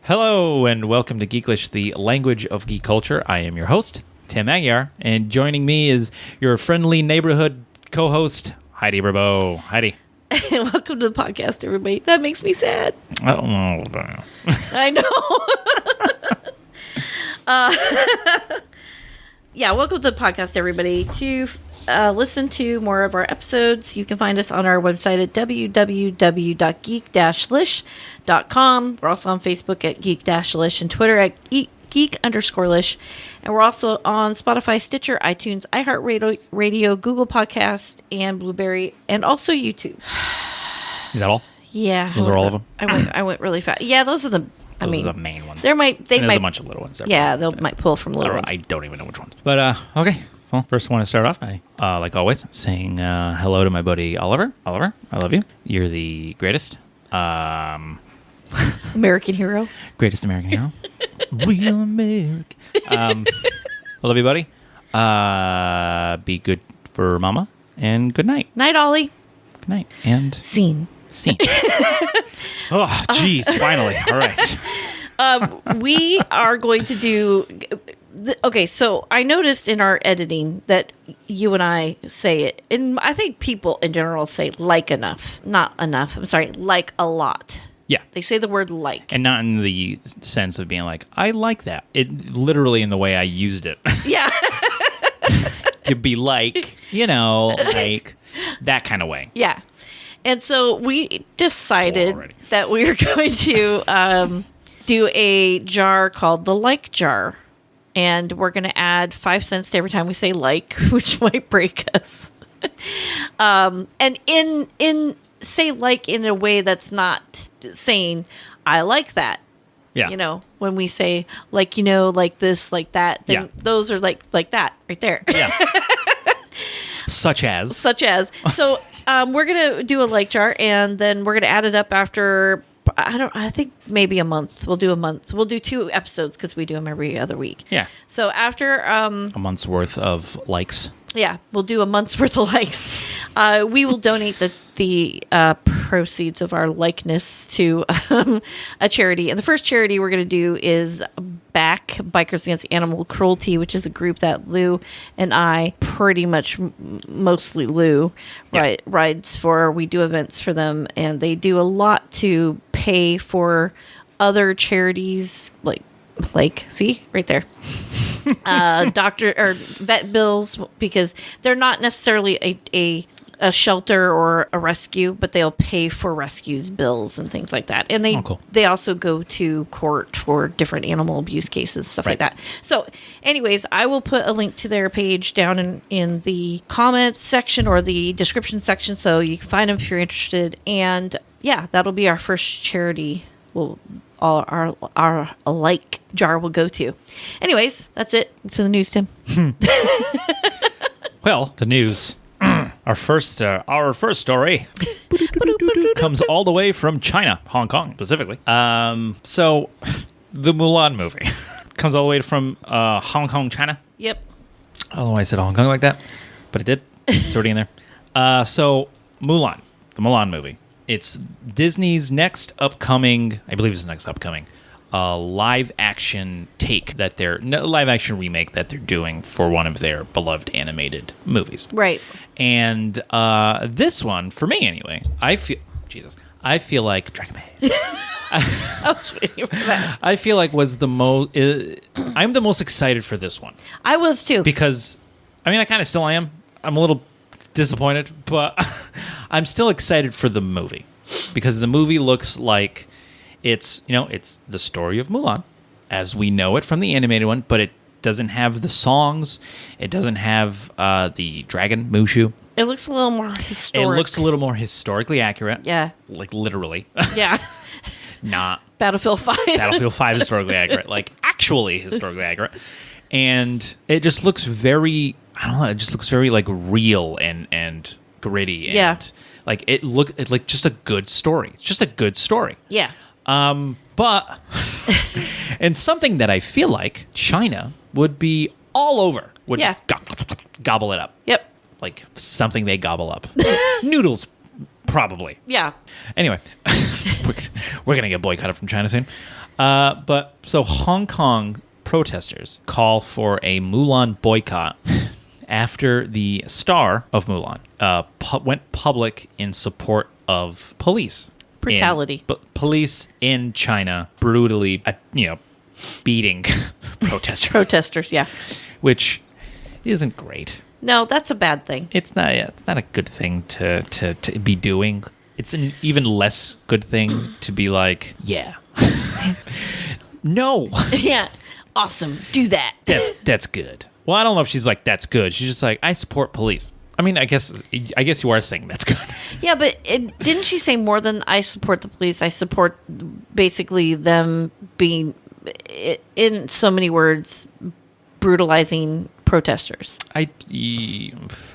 Hello and welcome to Geek-lish, the language of geek culture. I am your host, Tim Aguiar, and joining me is your friendly neighborhood co-host, Heidi Brabo. Heidi. Welcome to the podcast, everybody. That makes me sad. Oh, I know. Yeah, welcome to the podcast, everybody. To listen to more of our episodes, you can find us on our website at www.geek-lish.com. We're also on Facebook at Geek-lish and Twitter at Geek_lish. And we're also on Spotify, Stitcher, iTunes, iHeartRadio, Google Podcasts, and Blueberry, and also YouTube. Is that all? Yeah. Those are all of them? I went really fast. Yeah, those are the... Those are the main ones. There's a bunch of little ones. Yeah, they might pull from little ones. I don't even know which ones. But, okay. Well, first I want to start off by, like always, saying hello to my buddy Oliver. Oliver, I love you. You're the greatest. American hero. Greatest American hero. Real American. I love you, buddy. Be good for mama. And good night. Night, Ollie. Good night. And... Scene. Oh, jeez. Finally. All right. We are going to do... Okay, so I noticed in our editing that you and I say it, and I think people in general say like enough. Not enough. I'm sorry, like a lot. Yeah. They say the word like. And not in the sense of being like, I like that. It literally in the way I used it. Yeah. To be like, like that kind of way. Yeah. And so we decided that we were going to do a jar called the like jar. And we're going to add 5 cents to every time we say like, which might break us. And in say like in a way that's not saying, I like that. Yeah. When we say like, like this, like that, then those are like that right there. Yeah. Such as. So we're going to do a like jar, and then we're going to add it up after... I think maybe a month. We'll do a month. We'll do 2 episodes because we do them every other week. Yeah. So after... a month's worth of likes. Yeah, we'll do a month's worth of likes. We will donate the proceeds of our likeness to a charity. And the first charity we're going to do is Back Bikers Against Animal Cruelty, which is a group that Lou and I, pretty much mostly Lou, rides for. We do events for them, and they do a lot to pay for other charities, like see right there. Doctor or vet bills, because they're not necessarily a shelter or a rescue, but they'll pay for rescues bills and things like that. And they also go to court for different animal abuse cases, stuff like that. So anyways, I will put a link to their page down in the comments section or the description section, so you can find them if you're interested. And yeah, that'll be our first charity. All our like jar will go to. Anyways, that's it. It's in the news, Tim. Well, the news. Our first story comes all the way from China, Hong Kong specifically. So the Mulan movie comes all the way from Hong Kong, China. Yep. I don't know why I said Hong Kong like that, but it did. It's already in there. So Mulan, the Mulan movie. It's Disney's next upcoming, I believe it's the next upcoming, live action live action remake that they're doing for one of their beloved animated movies. Right. And this one, for me anyway, I feel like Dragon Ball. I was waiting for that. I feel like was the most. I'm the most excited for this one. I was too. Because, I kind of still am. I'm a little disappointed, but I'm still excited for the movie because the movie looks like it's the story of Mulan as we know it from the animated one, but it doesn't have the songs. It doesn't have the dragon Mushu. It looks a little more historic. It looks a little more historically accurate. Yeah. Like literally. Yeah. Not Battlefield 5. Battlefield 5 historically accurate. Like actually historically accurate. And it just looks very, I don't know, it just looks very like real and gritty. And yeah. Like it looked like just a good story. It's just a good story. Yeah. But and something that I feel like China would be all over. Would just gobble it up. Yep. Like something they gobble up. Noodles, probably. Yeah. Anyway. we're going to get boycotted from China soon. But so Hong Kong protesters call for a Mulan boycott after the star of Mulan went public in support of police. Brutality. Police in China brutally, beating protesters. Protesters, yeah. Which isn't great. No, that's a bad thing. It's not a good thing to be doing. It's an even less good thing to be like, yeah. No. Yeah. Awesome. Do that. That's good. Well, I don't know if she's like, that's good. She's just like, I support police. I mean, I guess you are saying that's good. Yeah, but didn't she say more than I support the police? I support basically them being, in so many words, brutalizing protesters. I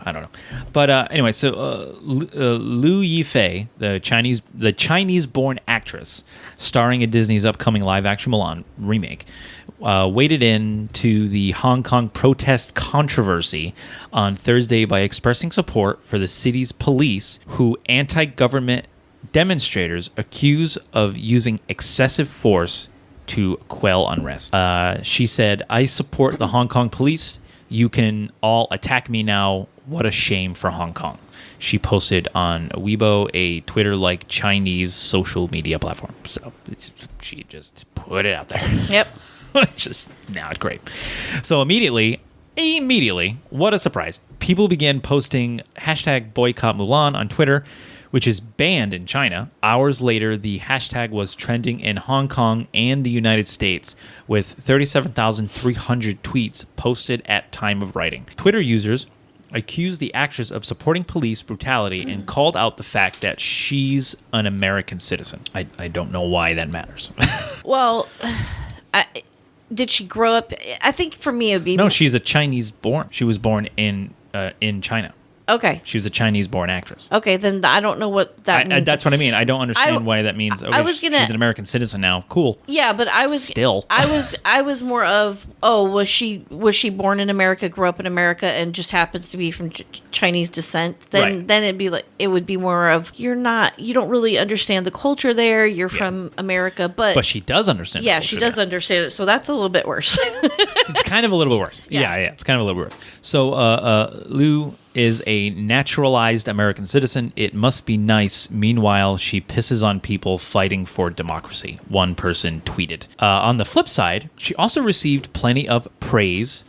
don't know, but anyway, so Liu Yifei, the Chinese-born actress starring in Disney's upcoming live-action Mulan remake, waded into the Hong Kong protest controversy on Thursday by expressing support for the city's police, who anti-government demonstrators accuse of using excessive force to quell unrest. She said, "I support the Hong Kong police. You can all attack me now. What a shame for Hong Kong." She posted on Weibo, a Twitter-like Chinese social media platform. So she just put it out there. Yep. Just not great. So immediately, what a surprise. People began posting hashtag boycott Mulan on Twitter, which is banned in China. Hours later, the hashtag was trending in Hong Kong and the United States, with 37,300 tweets posted at time of writing. Twitter users accused the actress of supporting police brutality and called out the fact that she's an American citizen. I don't know why that matters. Well, did she grow up? I think for me it would be... No, she's a Chinese-born. She was born in China. Okay. She was a Chinese-born actress. Okay, then I don't know what that means. That's what I mean. I don't understand why that means. Okay, she's an American citizen now. Cool. Yeah, but I was still. I was more of, was she born in America, grew up in America, and just happens to be from Chinese descent? Then it would be more of, you don't really understand the culture there. You're from America, but she does understand. Yeah, she does understand it. So that's a little bit worse. It's kind of a little bit worse. Yeah, it's kind of a little bit worse. So Liu is a naturalized American citizen. It must be nice. Meanwhile, she pisses on people fighting for democracy, one person tweeted. On the flip side, she also received plenty of praise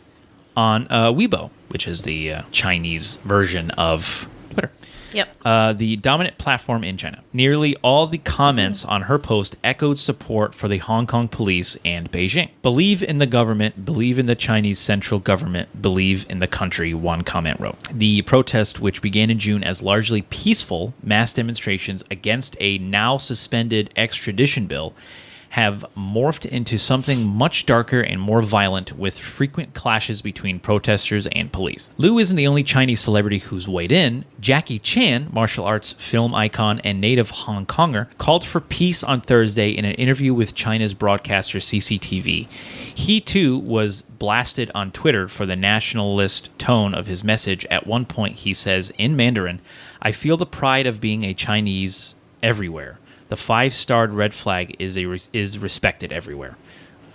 on Weibo, which is the Chinese version of Twitter. Yep. The dominant platform in China. Nearly all the comments on her post echoed support for the Hong Kong police and Beijing. Believe in the government, believe in the Chinese central government, believe in the country, one comment wrote. The protest, which began in June as largely peaceful mass demonstrations against a now suspended extradition bill, have morphed into something much darker and more violent, with frequent clashes between protesters and police. Liu isn't the only Chinese celebrity who's weighed in. Jackie Chan, martial arts film icon and native Hong Konger, called for peace on Thursday in an interview with China's broadcaster CCTV. He too was blasted on Twitter for the nationalist tone of his message. At one point he says in Mandarin, "I feel the pride of being a Chinese everywhere. The 5-starred red flag is respected everywhere."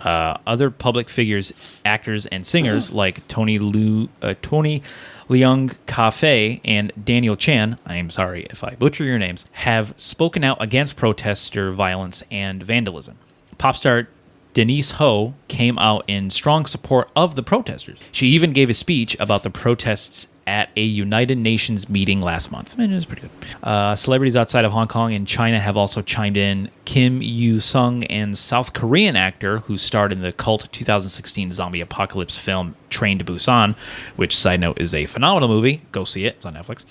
Other public figures, actors, and singers like Tony Leung Ka-fei and Daniel Chan, I am sorry if I butcher your names, have spoken out against protester violence and vandalism. Pop star Denise Ho came out in strong support of the protesters. She even gave a speech about the protests at a United Nations meeting last month. I mean, it was pretty good. Celebrities outside of Hong Kong and China have also chimed in. Kim Yu-sung, and South Korean actor who starred in the cult 2016 zombie apocalypse film Train to Busan, which, side note, is a phenomenal movie. Go see it. It's on Netflix.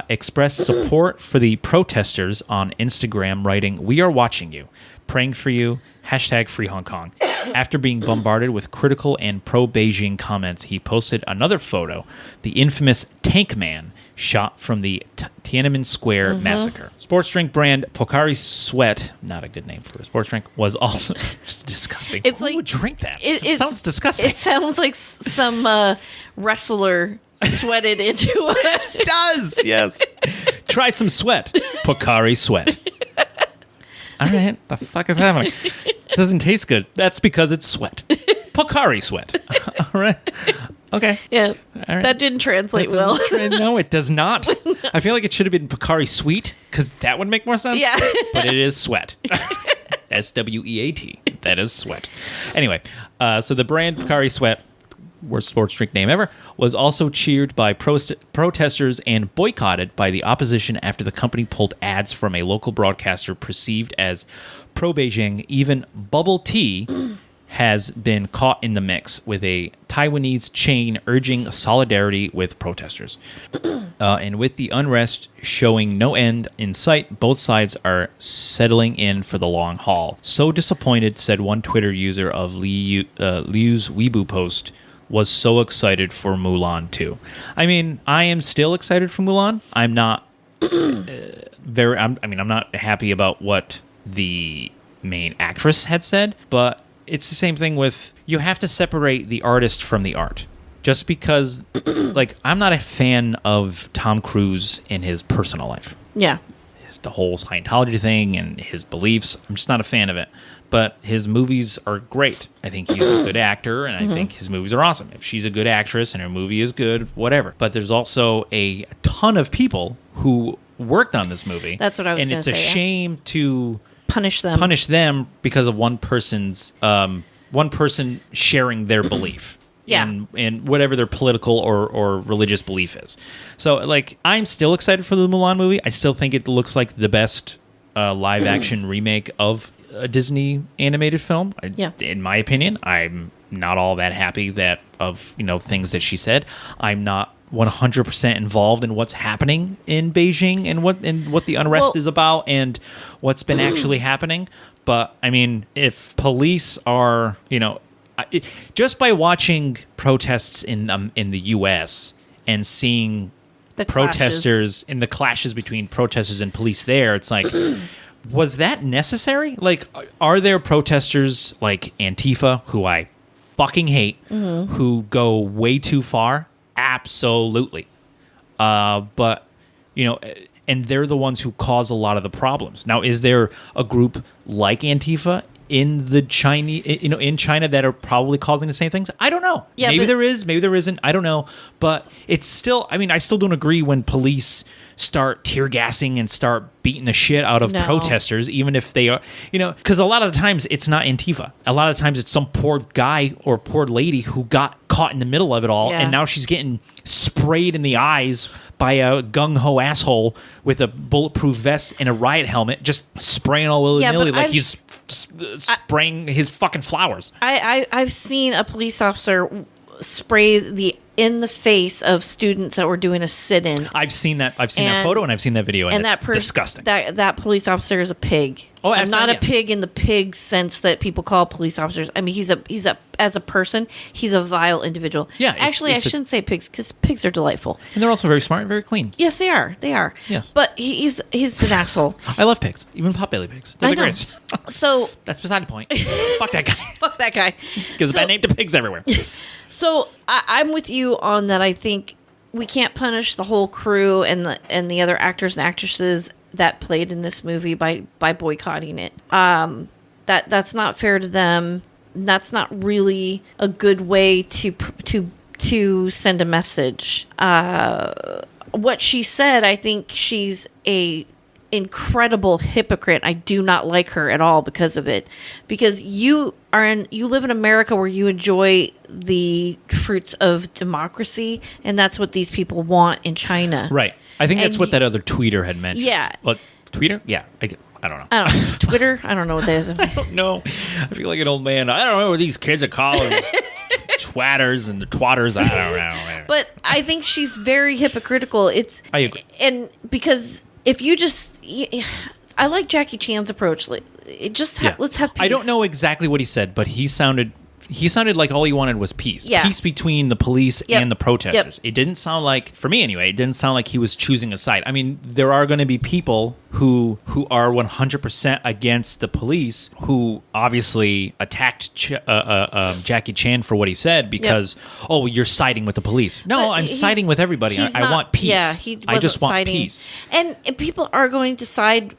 Expressed support for the protesters on Instagram, writing, "We are watching you, praying for you, hashtag free Hong Kong." After being bombarded with critical and pro-Beijing comments, he posted another photo, the infamous Tank Man, shot from the Tiananmen Square massacre. Sports drink brand Pocari Sweat, not a good name for a sports drink, was also just disgusting. It's Who like, would drink that? It sounds disgusting. It sounds like some wrestler sweated into it. It does, yes. Try some sweat. Pocari Sweat. All right, the fuck is happening? It doesn't taste good. That's because it's sweat. Pocari sweat. All right. Okay. Yeah. All right. That didn't translate well. No, it does not. I feel like it should have been Pocari Sweet because that would make more sense. Yeah. But it is sweat. SWEAT. That is sweat. Anyway, so the brand Pocari Sweat, worst sports drink name ever, was also cheered by protesters and boycotted by the opposition after the company pulled ads from a local broadcaster perceived as pro-Beijing. Even bubble tea has been caught in the mix, with a Taiwanese chain urging solidarity with protesters. And with the unrest showing no end in sight, both sides are settling in for the long haul. So disappointed, said one Twitter user of Liu's Weibo post, was so excited for Mulan too. I mean, I am still excited for Mulan. I'm not I'm not happy about what the main actress had said, but it's the same thing with, you have to separate the artist from the art. Just because, like, I'm not a fan of Tom Cruise in his personal life. Yeah. It's the whole Scientology thing and his beliefs. I'm just not a fan of it. But his movies are great. I think he's a good actor, and I think his movies are awesome. If she's a good actress and her movie is good, whatever. But there's also a ton of people who worked on this movie. That's what I was going to say. And it's a shame to punish them because of one person sharing their belief. in whatever their political or religious belief is. So, like, I'm still excited for the Mulan movie. I still think it looks like the best live action remake of a Disney animated film. In my opinion, I'm not all that happy of things that she said. I'm not 100% involved in what's happening in Beijing and what the unrest is about and what's been actually happening. But I mean, if police are, just by watching protests in the U.S. and seeing the protesters in the clashes between protesters and police there, it's like, was that necessary? Like, are there protesters like Antifa, who I fucking hate, who go way too far? Absolutely. But, and they're the ones who cause a lot of the problems. Now, is there a group like Antifa in the in China that are probably causing the same things? I don't know. Yeah, maybe there is, maybe there isn't. I don't know. But it's still, I still don't agree when police start tear gassing and start beating the shit out of protesters, even if they are, because a lot of the times it's not Antifa. A lot of times it's some poor guy or poor lady who got caught in the middle of it all, and now she's getting sprayed in the eyes by a gung-ho asshole with a bulletproof vest and a riot helmet, just spraying all willy-nilly like he's spraying his fucking flowers. I've seen a police officer spray in the face of students that were doing a sit-in. I've seen that photo and I've seen that video, and it's disgusting. That police officer is a pig. Oh, I'm not a pig in the pig sense that people call police officers. I mean, he's as a person, he's a vile individual. Yeah, actually, I shouldn't say pigs, because pigs are delightful, and they're also very smart and very clean. Yes, they are. They are. Yes, but he's an asshole. I love pigs, even potbelly pigs. They're the greatest. So that's beside the point. Fuck that guy. Fuck that guy. Gives a bad name to pigs everywhere. So I'm with you on that. I think we can't punish the whole crew and the other actors and actresses that played in this movie by boycotting it. That's not fair to them. That's not really a good way to send a message. What she said, I think she's a incredible hypocrite. I do not like her at all because of it. Because you live in America where you enjoy the fruits of democracy, and that's what these people want in China. Right. I think that's what that other tweeter had mentioned. Yeah. What, tweeter? Yeah. I don't know. I don't know. Twitter? I don't know what that is. I don't know. I feel like an old man. I don't know what these kids are calling twatters and the twatters. I don't know. But I think she's very hypocritical. I agree. And because if you just... I like Jackie Chan's approach. Let's have peace. I don't know exactly what he said, but he sounded like all he wanted was peace. Yeah. Peace between the police and the protesters. It didn't sound like, for me anyway, it didn't sound like he was choosing a side. I mean, there are going to be people who are 100% against the police, who obviously attacked Jackie Chan for what he said because, you're siding with the police. No, I'm siding with everybody. I want peace. Yeah, I just want peace. And people are going to side,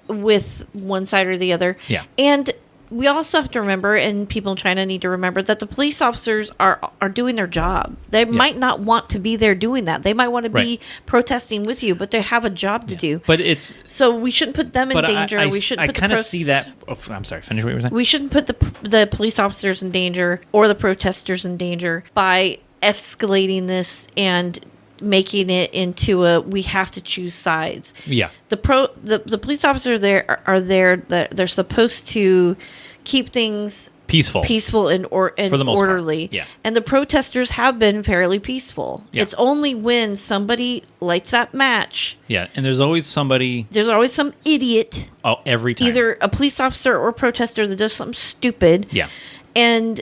with one side or the other. Yeah. And we also have to remember, and people in China need to remember, that the police officers are doing their job. They might not want to be there doing that. They might want to be protesting with you, but they have a job to do. But it's so we shouldn't put them in danger. We shouldn't. I kind of see that. Oh, I'm sorry. Finish what you were saying. We shouldn't put the police officers in danger or the protesters in danger by escalating this and making it into a we have to choose sides. Yeah. The police officers are there that they're supposed to keep things peaceful and for the most part. orderly. Yeah. And the protesters have been fairly peaceful. Yeah. It's only when somebody lights that match. Yeah, and there's always some idiot. Oh, every time. Either a police officer or a protester that does something stupid. Yeah. And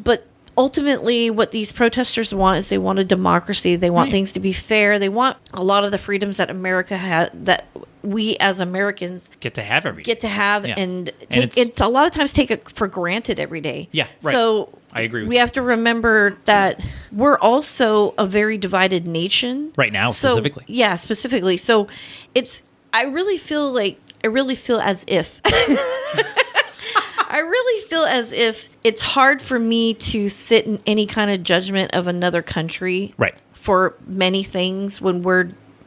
but ultimately, what these protesters want is they want a democracy. They want things to be fair. They want a lot of the freedoms that America has, that we as Americans get to have every day. and it's a lot of times take it for granted every day. Yeah, right. So I agree with we you. have to remember that we're also a very divided nation Right now, specifically. Yeah, specifically. So I really feel as if I really feel as if it's hard for me to sit in any kind of judgment of another country, Right. for many things when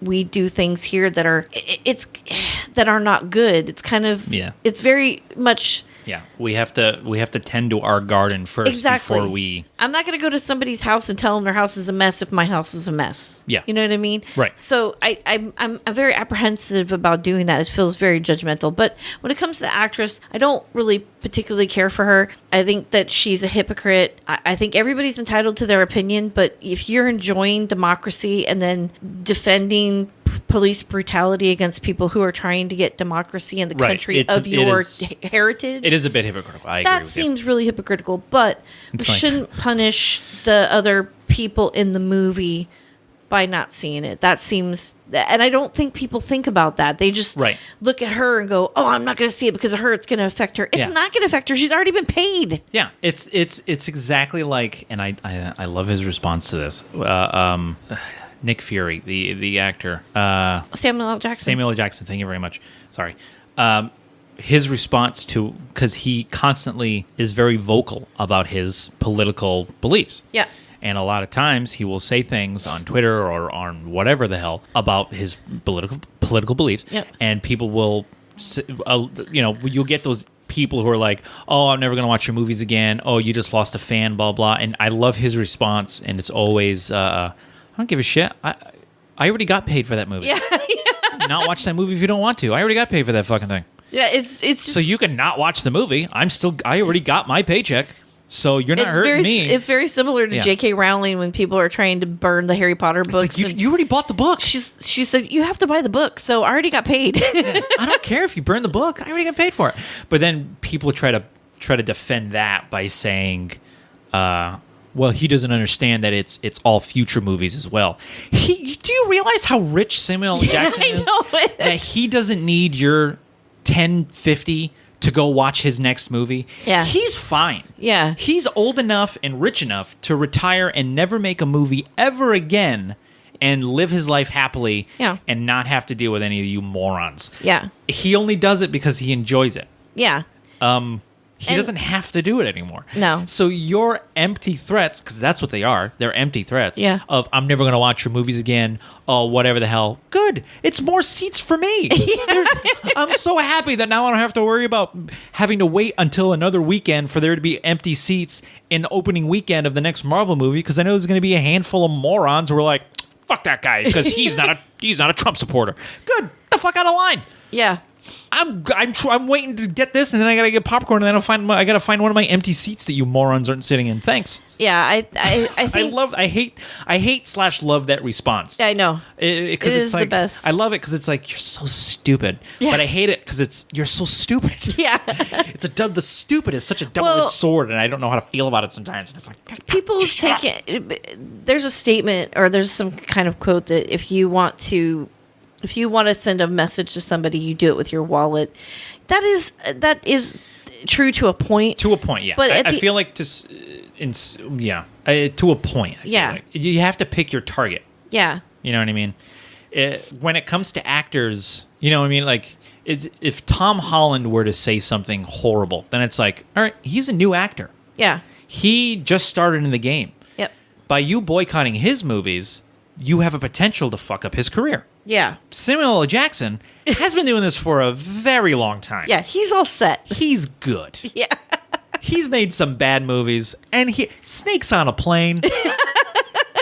we do things here that are not good. It's kind of it's very much. Yeah, we have to tend to our garden first before we. I'm not going to go to somebody's house and tell them their house is a mess if my house is a mess. Yeah, you know what I mean. Right. So I'm very apprehensive about doing that. It feels very judgmental. But when it comes to the actress, I don't really particularly care for her. I think that she's a hypocrite. I think everybody's entitled to their opinion, but if you're enjoying democracy and then defending police brutality against people who are trying to get democracy in the country of your heritage. It is a bit hypocritical. I agree that with seems really hypocritical, but we shouldn't punish the other people in the movie by not seeing it. That seems, and I don't think people think about that. They just look at her and go, "Oh, I'm not going to see it because of her. It's going to affect her." It's not going to affect her. She's already been paid. Yeah, it's exactly like, and I love his response to this. Nick Fury, the actor. Samuel L. Jackson. Samuel L. Jackson, thank you very much. Sorry. His response to, because he constantly is very vocal about his political beliefs. Yeah. And a lot of times he will say things on Twitter or on whatever the hell about his political beliefs. Yep. And people will, you'll get those people who are like, "Oh, I'm never going to watch your movies again. Oh, you just lost a fan, blah, blah." And I love his response. And it's always, I don't give a shit. I already got paid for that movie. Yeah. Not watch that movie if you don't want to. I already got paid for that fucking thing. Yeah, it's just, so you can not watch the movie. I already got my paycheck. So you're not hurting me. It's very similar to J.K. Rowling when people are trying to burn the Harry Potter books. Like you already bought the book. She said, "You have to buy the book." So I already got paid. I don't care if you burn the book. I already got paid for it. But then people try to defend that by saying, well, he doesn't understand that it's all future movies as well. Do you realize how rich Samuel L. Jackson is? I know it. That he doesn't need your $10.50 to go watch his next movie. Yeah. He's fine. Yeah. He's old enough and rich enough to retire and never make a movie ever again and live his life happily and not have to deal with any of you morons. Yeah. He only does it because he enjoys it. Yeah. He doesn't have to do it anymore. No. So your empty threats, because that's what they are, they're empty threats of, "I'm never going to watch your movies again," oh, whatever the hell. Good. It's more seats for me. I'm so happy that now I don't have to worry about having to wait until another weekend for there to be empty seats in the opening weekend of the next Marvel movie, because I know there's going to be a handful of morons who are like, "Fuck that guy," because he's not a Trump supporter. Good. Get the fuck out of line. Yeah. I'm waiting to get this, and then I gotta get popcorn, and then I gotta find one of my empty seats that you morons aren't sitting in. Thanks. Yeah, I think I hate / love that response. I know it is like, the best. I love it because it's like, you're so stupid, but I hate it because you're so stupid. Yeah, the stupid is such a double-edged sword, and I don't know how to feel about it sometimes. And it's like, people take it. There's a statement or there's some kind of quote that if you want to send a message to somebody, you do it with your wallet. That is true to a point. To a point, yeah. But I feel like to a point. I feel like. You have to pick your target. Yeah. You know what I mean? When it comes to actors, you know what I mean? Like, is if Tom Holland were to say something horrible, then it's like, all right, he's a new actor. Yeah. He just started in the game. Yep. By you boycotting his movies, you have a potential to fuck up his career. Yeah. Samuel L. Jackson has been doing this for a very long time. Yeah, he's all set. He's good. Yeah. He's made some bad movies, and Snakes on a Plane.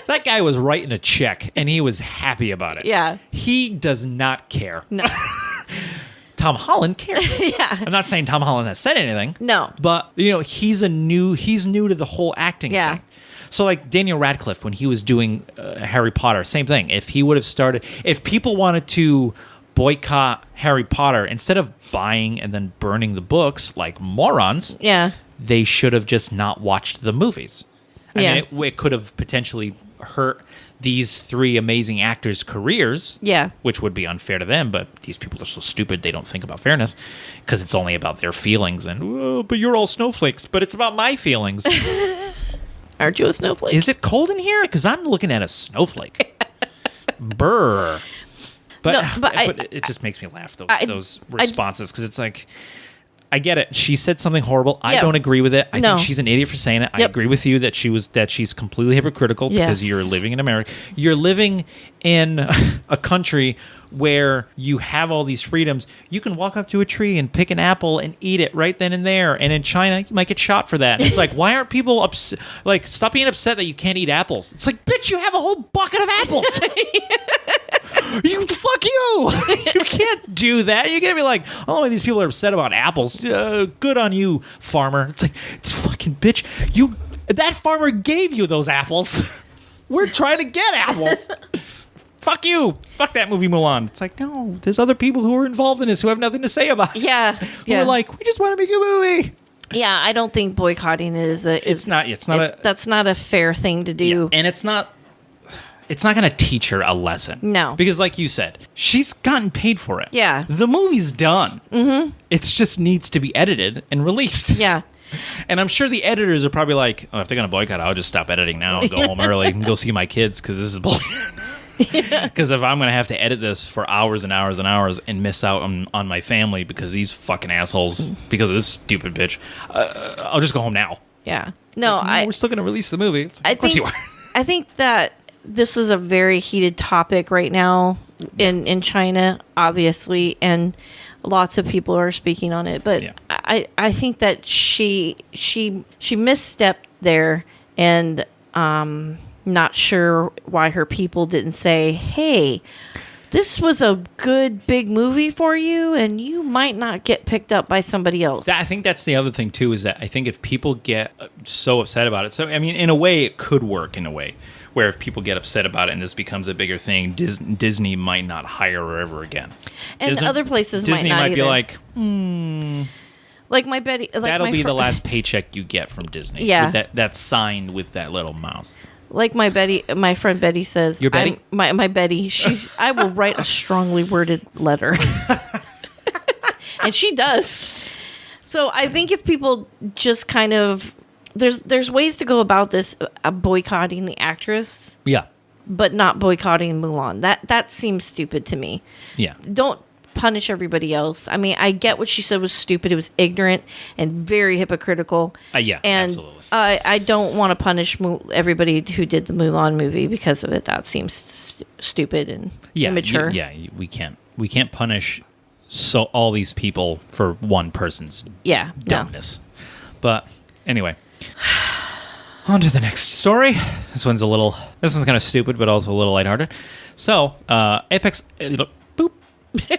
That guy was writing a check, and he was happy about it. Yeah. He does not care. No. Tom Holland cares. Yeah. I'm not saying Tom Holland has said anything. No. But, he's new to the whole acting thing. So, like, Daniel Radcliffe, when he was doing Harry Potter, same thing. If people wanted to boycott Harry Potter, instead of buying and then burning the books like morons, they should have just not watched the movies. I mean, it could have potentially hurt these three amazing actors' careers, which would be unfair to them, but these people are so stupid they don't think about fairness because it's only about their feelings and, but you're all snowflakes, but it's about my feelings. Aren't you a snowflake? Is it cold in here? Because I'm looking at a snowflake. Brr. But it just makes me laugh, those responses, because it's like, I get it. She said something horrible. I don't agree with it. I think she's an idiot for saying it. I agree with you that she's completely hypocritical because you're living in America. You're living in a country where you have all these freedoms. You can walk up to a tree and pick an apple and eat it right then and there. And in China, you might get shot for that. And it's like, why aren't people upset? Like, stop being upset that you can't eat apples. It's like, bitch, you have a whole bucket of apples. Fuck you! You can't do that. You can't be like, oh, these people are upset about apples. Good on you, farmer. It's like, it's fucking bitch. That farmer gave you those apples. We're trying to get apples. Fuck you. Fuck that movie Mulan. It's like, no, there's other people who are involved in this who have nothing to say about it. Yeah. Who are like, we just want to make a movie. Yeah, I don't think boycotting that's not a fair thing to do. Yeah, and it's not going to teach her a lesson. No. Because like you said, she's gotten paid for it. Yeah. The movie's done. Mm-hmm. It just needs to be edited and released. Yeah. And I'm sure the editors are probably like, oh, if they're going to boycott, I'll just stop editing now and go home early and go see my kids because this is bullshit. Because if I'm going to have to edit this for hours and hours and hours and miss out on my family because these fucking assholes, because of this stupid bitch, I'll just go home now. Yeah. No, we're still going to release the movie. Of course you are. I think that this is a very heated topic right now in China, obviously, and lots of people are speaking on it. But I think that she misstepped there, and not sure why her people didn't say, hey, this was a good big movie for you, and you might not get picked up by somebody else. I think that's the other thing, too, is that I think if people get so upset about it, so, I mean, in a way, it could work in a way, where if people get upset about it and this becomes a bigger thing, Disney might not hire her ever again. And other places Disney might not be either. like, Like my Betty. Like that'll be the last paycheck you get from Disney. Yeah. With that's signed with that little mouse. Like my friend Betty says. Your Betty? My Betty. I will write a strongly worded letter. And she does. So I think if people just kind of, there's ways to go about this, boycotting the actress. Yeah. But not boycotting Mulan. That seems stupid to me. Yeah. Don't punish everybody else. I mean, I get what she said was stupid. It was ignorant and very hypocritical. Yeah, and absolutely. I don't want to punish everybody who did the Mulan movie because of it. That seems stupid and immature. We can't punish all these people for one person's dumbness. No. But anyway, on to the next story. This one's kind of stupid, but also a little lighthearted. So,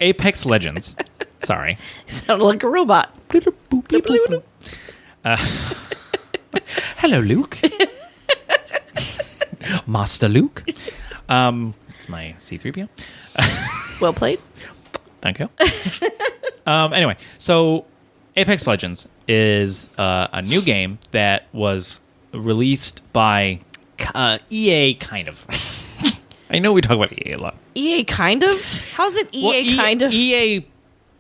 Apex Legends. Sorry. Sounded like a robot. Hello, Luke. Master Luke. It's my C-3PO. Well played. Thank you. Anyway, so Apex Legends is a new game that was released by EA, kind of. I know we talk about EA a lot. EA kind of? How's it EA kind of? EA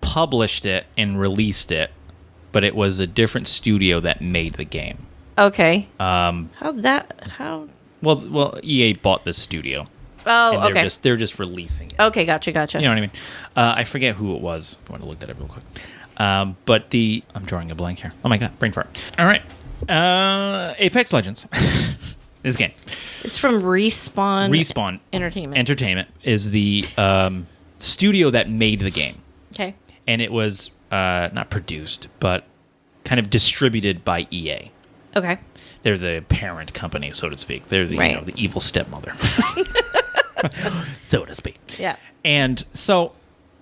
published it and released it, but it was a different studio that made the game. Okay. Well, EA bought this studio. Oh, and okay. They're just releasing it. Okay, gotcha. You know what I mean? I forget who it was. I want to look that up real quick. But I'm drawing a blank here. Oh my god, brain fart. All right. Apex Legends. This game. It's from Respawn Entertainment is the studio that made the game. Okay. And it was not produced, but kind of distributed by EA. Okay. They're the parent company, so to speak. They're the, right. the evil stepmother, so to speak. Yeah. And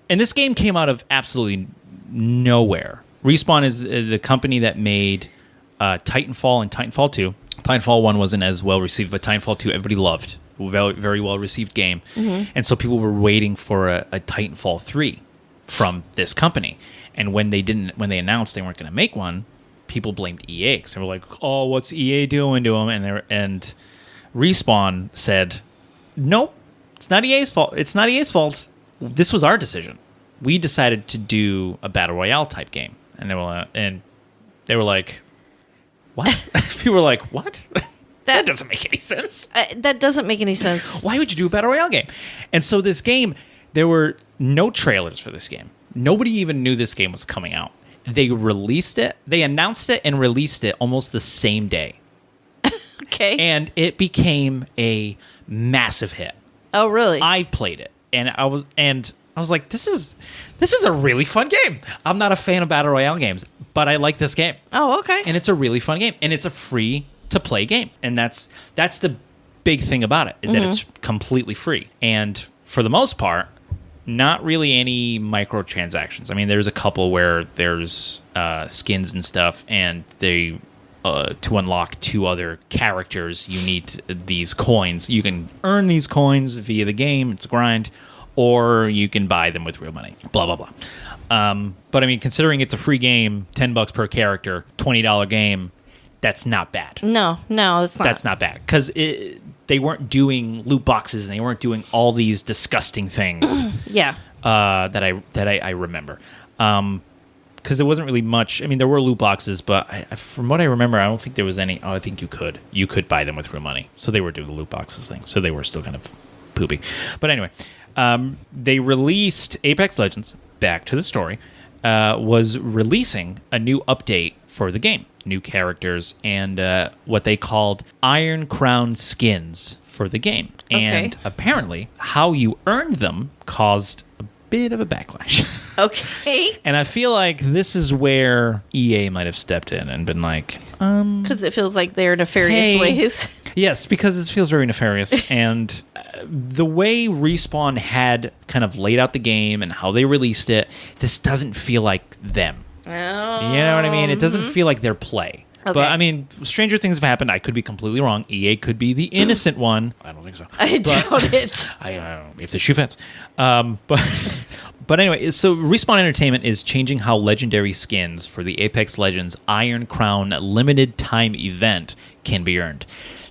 this game came out of absolutely nowhere. Respawn is the company that made Titanfall and Titanfall 2. Titanfall 1 wasn't as well received, but Titanfall 2 everybody loved. Very, very well received game. Mm-hmm. And so people were waiting for a Titanfall 3 from this company. And when they announced they weren't going to make one, people blamed EA because they were like, "Oh, what's EA doing to them?" And Respawn said, "Nope, it's not EA's fault. It's not EA's fault. This was our decision. We decided to do a battle royale type game." And they were like, "What?" People were like, "What? That doesn't make any sense. That doesn't make any sense. Why would you do a battle royale game?" And so this game, there were no trailers for this game. Nobody even knew this game was coming out. They released it. They announced it and released it almost the same day. Okay. And it became a massive hit. Oh, really? I played it, and I was like, this is a really fun game. I'm not a fan of battle royale games, but I like this game. Oh, okay. And it's a really fun game, and it's a free to play game, and that's the big thing about it is that it's completely free, and for the most part, not really any microtransactions. I mean, there's a couple where there's skins and stuff, and they to unlock 2 other characters, you need these coins. You can earn these coins via the game. It's a grind, or you can buy them with real money. Blah blah blah. But I mean, considering it's a free game, $10 per character, $20 game, that's not bad. No, it's not. That's not bad because they weren't doing loot boxes and they weren't doing all these disgusting things. Yeah. That I remember. Because there wasn't really much. I mean, there were loot boxes, but from what I remember, I don't think there was any. Oh, I think you could buy them with real money. So they were doing the loot boxes thing. So they were still kind of poopy. But anyway, they released Apex Legends. Back to the story, was releasing a new update for the game, new characters, and what they called Iron Crown skins for the game. Okay. And apparently, how you earned them caused a bit of a backlash. Okay. And I feel like this is where EA might have stepped in and been like, because it feels like they're nefarious ways. Yes, because it feels very nefarious. And the way Respawn had kind of laid out the game and how they released it, this doesn't feel like them. Oh. You know what I mean? It doesn't feel like their play. Okay. But, I mean, stranger things have happened. I could be completely wrong. EA could be the innocent one. I don't think so. I doubt it. I don't know if the shoe fits. But anyway, so Respawn Entertainment is changing how legendary skins for the Apex Legends Iron Crown limited time event can be earned.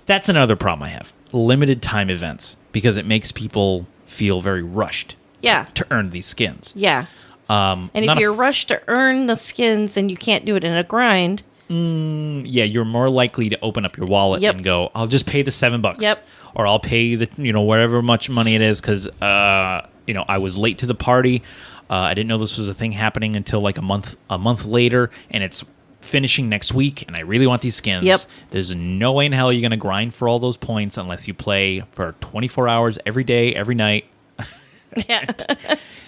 That's another problem I have. Limited time events, because it makes people feel very rushed to earn these skins. Yeah. And if you're rushed to earn the skins and you can't do it in a grind. Yeah, you're more likely to open up your wallet and go, I'll just pay the $7. Yep. Or I'll pay the, whatever much money it is because, I was late to the party. I didn't know this was a thing happening until like a month later, and it's finishing next week, and I really want these skins. Yep. There's no way in hell you're going to grind for all those points unless you play for 24 hours every day, every night. Yeah.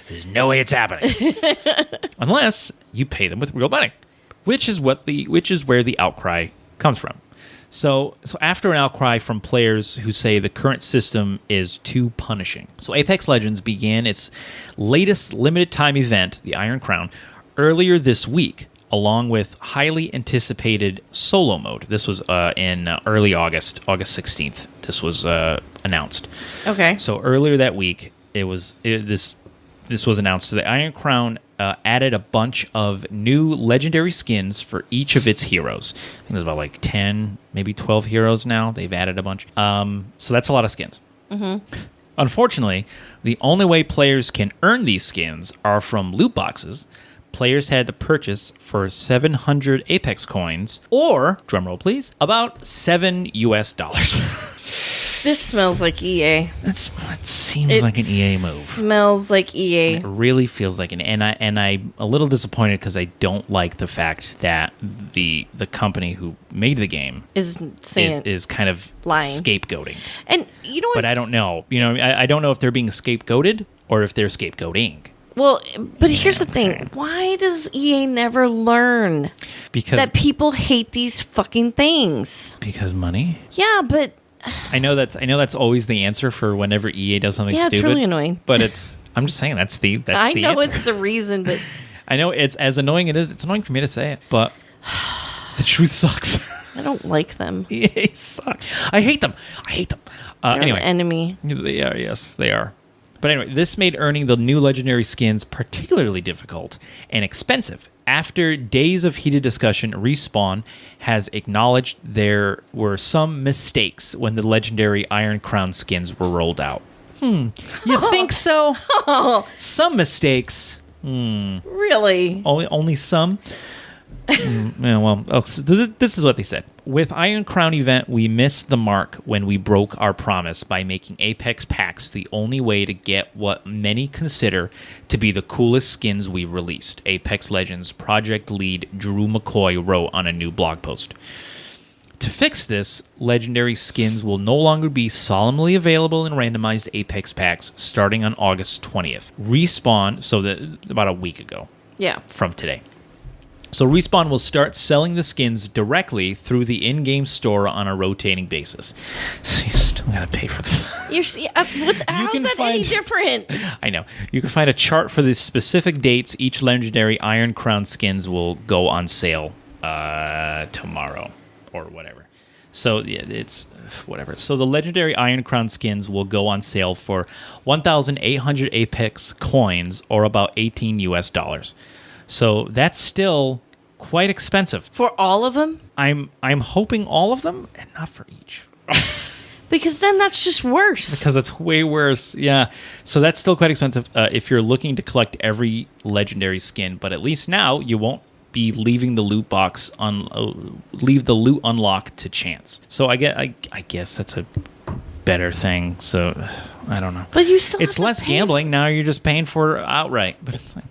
There's no way it's happening. Unless you pay them with real money, which is where the outcry comes from. So after an outcry from players who say the current system is too punishing. So Apex Legends began its latest limited time event, the Iron Crown, earlier this week, along with highly anticipated solo mode. This was in early August 16th. This was announced. Okay. So earlier that week, this was announced. So the Iron Crown added a bunch of new legendary skins for each of its heroes. I think there's about like 10, maybe 12 heroes now. They've added a bunch. So that's a lot of skins. Mm-hmm. Unfortunately, the only way players can earn these skins are from loot boxes, players had to purchase for 700 Apex coins, or, drumroll please, about $7 US. This smells like EA. It seems like an EA move. Smells like EA. It really feels like an, and I'm a little disappointed because I don't like the fact that the company who made the game is kind of lying, scapegoating. And you know what? But I don't know. I don't know if they're being scapegoated or if they're scapegoating. Well, but here's the thing. Why does EA never learn that people hate these fucking things? Because money? Yeah, but I know that's always the answer for whenever EA does something stupid. Yeah, it's really annoying. But I'm just saying that's the I know answer. it's the reason, but I know it's as annoying it is. It's annoying for me to say it, but the truth sucks. I don't like them. EA suck. I hate them. They're Anyway, an enemy. They are. Yes, they are. But anyway, this made earning the new legendary skins particularly difficult and expensive. After days of heated discussion, Respawn has acknowledged there were some mistakes when the legendary Iron Crown skins were rolled out. You think so? Some mistakes. Really? Only some? So this is what they said. With Iron Crown event, we missed the mark when we broke our promise by making Apex packs the only way to get what many consider to be the coolest skins we've released. Apex Legends project lead Drew McCoy wrote on a new blog post. To fix this, legendary skins will no longer be solemnly available in randomized Apex packs starting on August 20th. Respawn, about a week ago. Yeah. From today. So Respawn will start selling the skins directly through the in-game store on a rotating basis. You still gotta pay for them. How's that any different? I know. You can find a chart for the specific dates each legendary Iron Crown skins will go on sale tomorrow or whatever. So yeah, it's whatever. So the legendary Iron Crown skins will go on sale for 1,800 Apex coins, or about $18 US. So that's still quite expensive. For all of them? I'm hoping all of them, and not for each. Because then that's just worse. Because it's way worse. Yeah. So that's still quite expensive if you're looking to collect every legendary skin. But at least now you won't be leaving the loot box leave the loot unlocked to chance. So I guess that's a better thing. So I don't know. But you still it's less gambling. Now you're just paying for it outright. But it's like,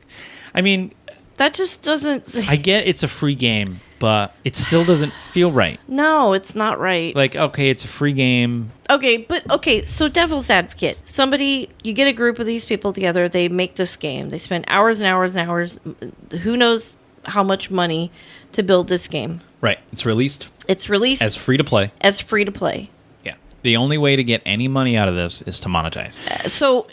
I mean, that just doesn't. I get it's a free game, but it still doesn't feel right. No, it's not right. Like, okay, it's a free game. Okay, so devil's advocate. You get a group of these people together, they make this game. They spend hours and hours and hours, who knows how much money to build this game. Right. It's released as free to play. Yeah. The only way to get any money out of this is to monetize.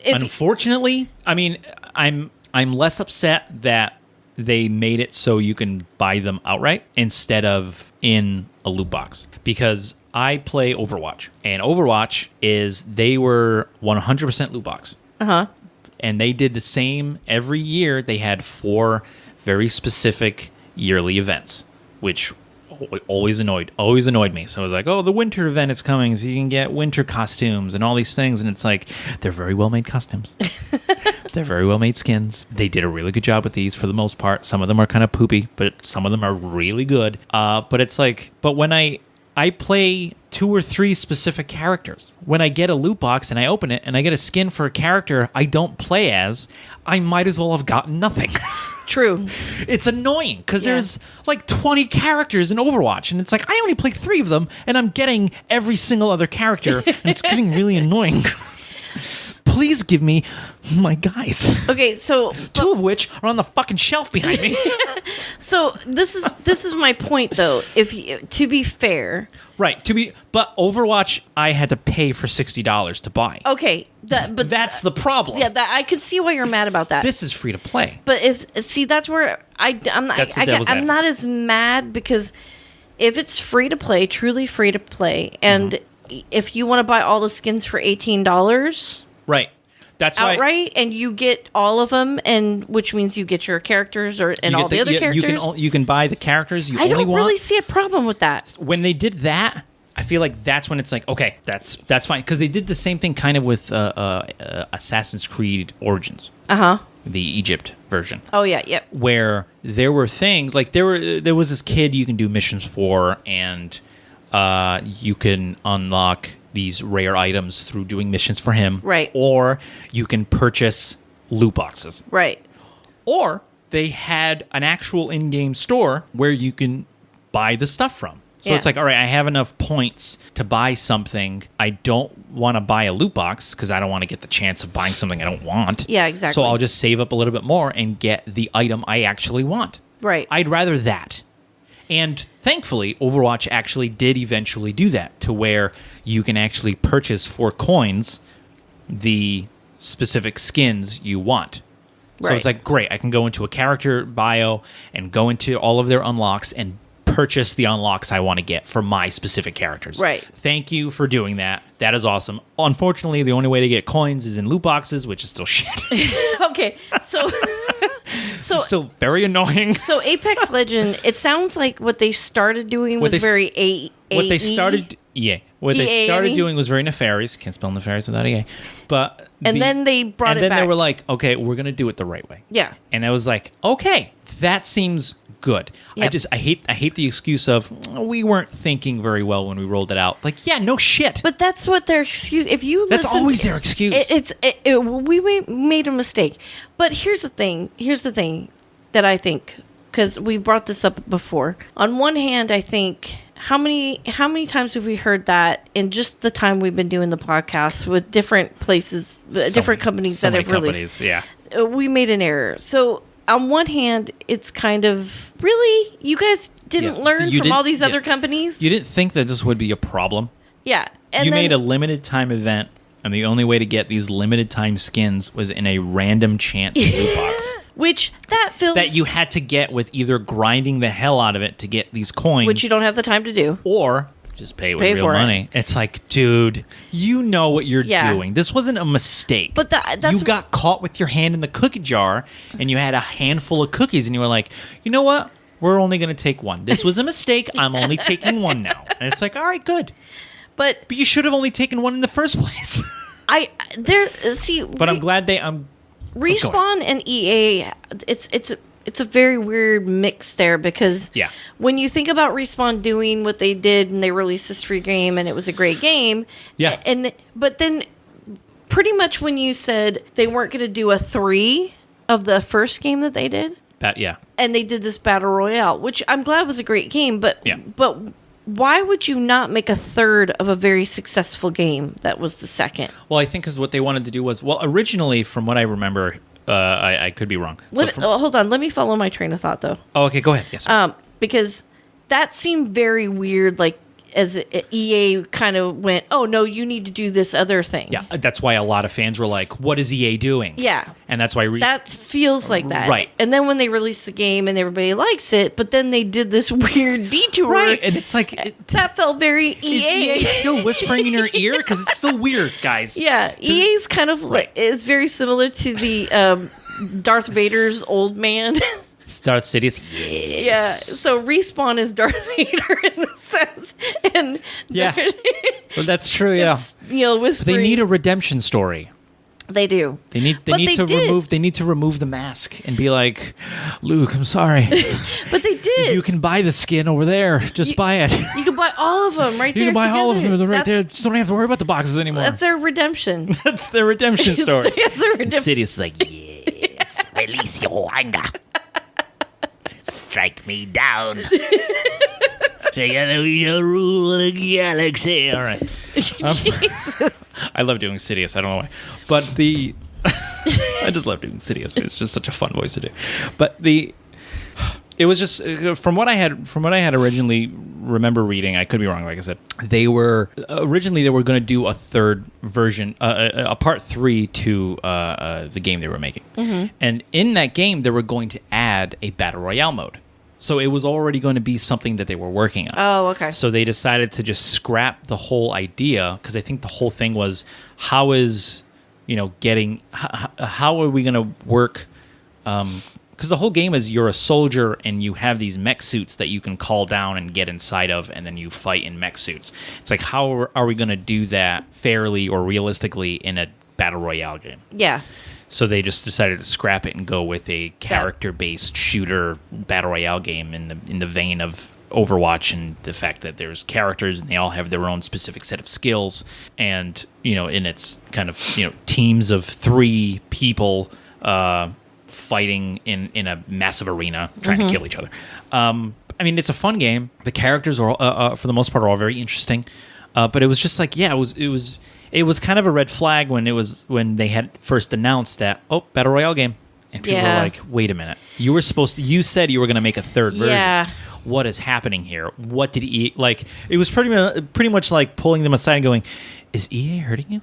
Unfortunately, I mean, I'm less upset that they made it so you can buy them outright instead of in a loot box, because I play Overwatch, and Overwatch they were 100% loot box. And they did the same every year. They had 4 very specific yearly events, which always annoyed me. So I was like, oh, the winter event is coming, so you can get winter costumes and all these things. And it's like, they're very well made costumes. They're very well made skins. They did a really good job with these for the most part. Some of them are kind of poopy, but some of them are really good. But it's like, but when I play 2 or 3 specific characters, when I get a loot box and I open it and I get a skin for a character I don't play as, I might as well have gotten nothing. True. It's annoying because there's like 20 characters in Overwatch, and it's like, I only play 3 of them, and I'm getting every single other character, and it's getting really annoying. Please give me my guys. Okay, so 2 of which are on the fucking shelf behind me. So this is my point, though. To be fair, right? But Overwatch, I had to pay for $60 to buy. Okay, but that's the problem. Yeah, I could see why you're mad about that. This is free to play. But that's where I'm not as mad, because if it's free to play, truly free to play, and if you want to buy all the skins for $18, right? That's outright, and you get all of them, and which means you get your characters all the other characters. You can buy the characters you I only want. I don't really see a problem with that. When they did that, I feel like that's when it's like, okay, that's fine, because they did the same thing kind of with Assassin's Creed Origins. the Egypt version. Oh yeah, yep. Where there were things like there was this kid you can do missions for, and you can unlock these rare items through doing missions for him. Right. Or you can purchase loot boxes. Right. Or they had an actual in-game store where you can buy the stuff from. So it's like, all right, I have enough points to buy something. I don't want to buy a loot box because I don't want to get the chance of buying something I don't want. Yeah, exactly. So I'll just save up a little bit more and get the item I actually want. Right. I'd rather that. And thankfully, Overwatch actually did eventually do that to where you can actually purchase for coins the specific skins you want. So it's like, great, I can go into a character bio and go into all of their unlocks and purchase the unlocks I want to get for my specific characters. Right. Thank you for doing that. That is awesome. Unfortunately, the only way to get coins is in loot boxes, which is still shit. Okay, so Still very annoying. So Apex Legend, it sounds like what they started doing was very What they started E-A-E? doing was very nefarious. Can't spell nefarious without EA. But then they brought it back. And then they were like, okay, we're going to do it the right way. Yeah. And I was like, okay, that seems good. Yep. I hate the excuse of we weren't thinking very well when we rolled it out. Like, yeah, no shit. But that's what their excuse. If you That's listen, always their excuse. We made a mistake. But here's the thing. Here's the thing that I think, because we brought this up before. On one hand, I think how many times have we heard that in just the time we've been doing the podcast with different places, different companies that have released. Yeah. We made an error. So on one hand, it's kind of really you guys didn't learn from all these other companies. You didn't think that this would be a problem. Yeah. And you then, made a limited time event, and the only way to get these limited time skins was in a random chance loot box. Which that feels That you had to get with either grinding the hell out of it to get these coins. which you don't have the time to do. Or just pay with real for it. money. It's like, dude, you know what you're Yeah. doing. This wasn't a mistake. But that's you got caught with your hand in the cookie jar, and you had a handful of cookies, and you were like, you know what? We're only going to take one. This was a mistake. I'm only taking one now. And it's like, all right, good. But But you should have only taken one in the first place. But I'm glad they. Respawn and EA, it's a very weird mix there because when you think about Respawn doing what they did and they released this free game and it was a great game, but then pretty much when you said they weren't going to do a 3 of the first game that they did, and they did this battle royale, which I'm glad was a great game, but why would you not make a third of a very successful game that was the second? Well, I think because what they wanted to do was, originally, from what I remember, I could be wrong. Hold on. Let me follow my train of thought, though. Oh, okay. Go ahead. Yes. Because that seemed very weird, like, as EA kind of went, oh, no, you need to do this other thing. Yeah, that's why a lot of fans were like, what is EA doing? Yeah. And that's why... that feels like that. Right. And then when they released the game and everybody likes it, but then they did this weird detour. Right, and it's like... that felt very EA. Is EA still whispering in your ear? Because it's still weird, guys. Yeah, EA's kind of is very similar to the Darth Vader's old man. Darth Sidious. Yes. Yeah, so Respawn is Darth Vader in the sense, and well, that's true. Yeah, whispering. They need a redemption story. They do. They need to remove the mask and be like, Luke, I'm sorry, but they did. You can buy the skin over there. Just buy it. You can buy all of them right there. You can buy together. all of them right there. Just don't have to worry about the boxes anymore. That's their redemption. That's their redemption story. That's their redemption. Sidious like, yes, release your anger. Strike me down. Together we shall rule the galaxy. All right. Jesus. I love doing Sidious. I don't know why. But I just love doing Sidious. It's just such a fun voice to do. But it was just from what I had originally remember reading. I could be wrong. Like I said, they were going to do a third version, a part 3 to the game they were making, and in that game they were going to add a battle royale mode. So it was already going to be something that they were working on. Oh, okay. So they decided to just scrap the whole idea because I think the whole thing was how are we going to work? Because the whole game is you're a soldier and you have these mech suits that you can call down and get inside of, and then you fight in mech suits. It's like, how are we going to do that fairly or realistically in a battle royale game? Yeah. So they just decided to scrap it and go with a character-based shooter battle royale game in the vein of Overwatch, and the fact that there's characters and they all have their own specific set of skills, and and it's kind of teams of 3 people fighting in a massive arena trying to kill each other. I mean, it's a fun game. The characters are for the most part are all very interesting, but it was just like it was kind of a red flag when they had first announced that battle royale game, and people were like, wait a minute, you said you were going to make a third version. Yeah. What is happening here? What did EA like? It was pretty much like pulling them aside and going, "Is EA hurting you?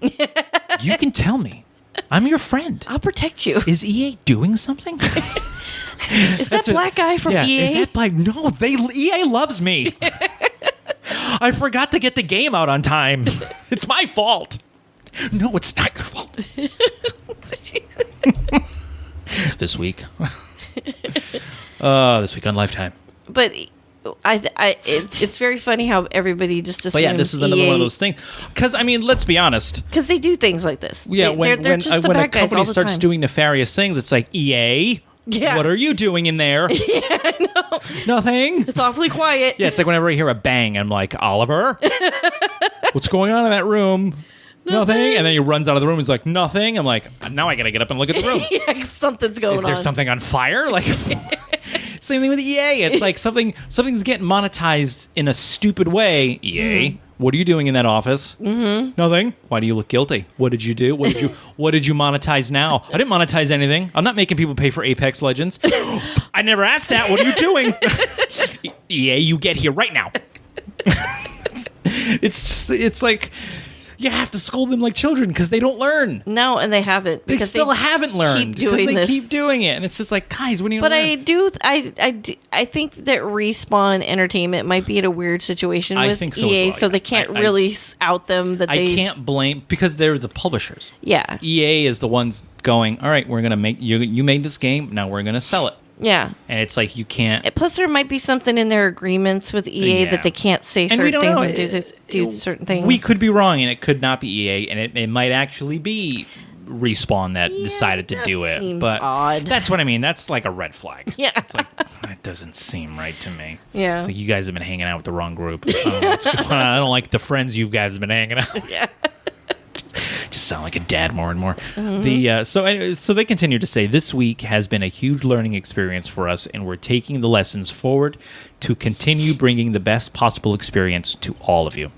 You can tell me. I'm your friend. I'll protect you. Is EA doing something?" Is that black guy from EA? Is that black? No, EA loves me. I forgot to get the game out on time. It's my fault. No, it's not your fault. This week on Lifetime. But it's very funny how everybody just assumes. But yeah, this is another one of those things. Because I mean, let's be honest. Because they do things like this. Yeah, they're just the when a bad guys company all the starts time. doing nefarious things, it's like, EA. Yeah. What are you doing in there? Yeah, I know. Nothing. It's awfully quiet. Yeah, it's like whenever I hear a bang, I'm like, Oliver, what's going on in that room? Nothing. And then he runs out of the room. He's like, nothing. I'm like, now I gotta get up and look at the room. Yeah, something's going on. Is there something on fire? Like, same thing with EA. It's like something's getting monetized in a stupid way. EA, what are you doing in that office? Mm-hmm. Nothing. Why do you look guilty? What did you do? What did you monetize now? I didn't monetize anything. I'm not making people pay for Apex Legends. I never asked that. What are you doing? EA, you get here right now. It's like, you have to scold them like children because they don't learn. No, and they haven't. They still haven't learned because they keep doing it, and it's just like, guys, when are you? But learn? I think that Respawn Entertainment might be in a weird situation with think so EA, as well. so they can't really out them. That I can't blame because they're the publishers. Yeah, EA is the ones going, all right, we're gonna make you made this game, now we're gonna sell it. Yeah, and it's like you can't. Plus, there might be something in their agreements with EA that they can't say certain things know. and do certain things. We could be wrong, and it could not be EA, and it might actually be Respawn that decided to do it. Seems but odd. That's what I mean. That's like a red flag. Yeah, it's like that doesn't seem right to me. Yeah, it's like you guys have been hanging out with the wrong group. I don't know what's going on. I don't like the friends you guys have been hanging out with. Yeah. Just sound like a dad more and more. Mm-hmm. So they continue to say, this week has been a huge learning experience for us, and we're taking the lessons forward to continue bringing the best possible experience to all of you.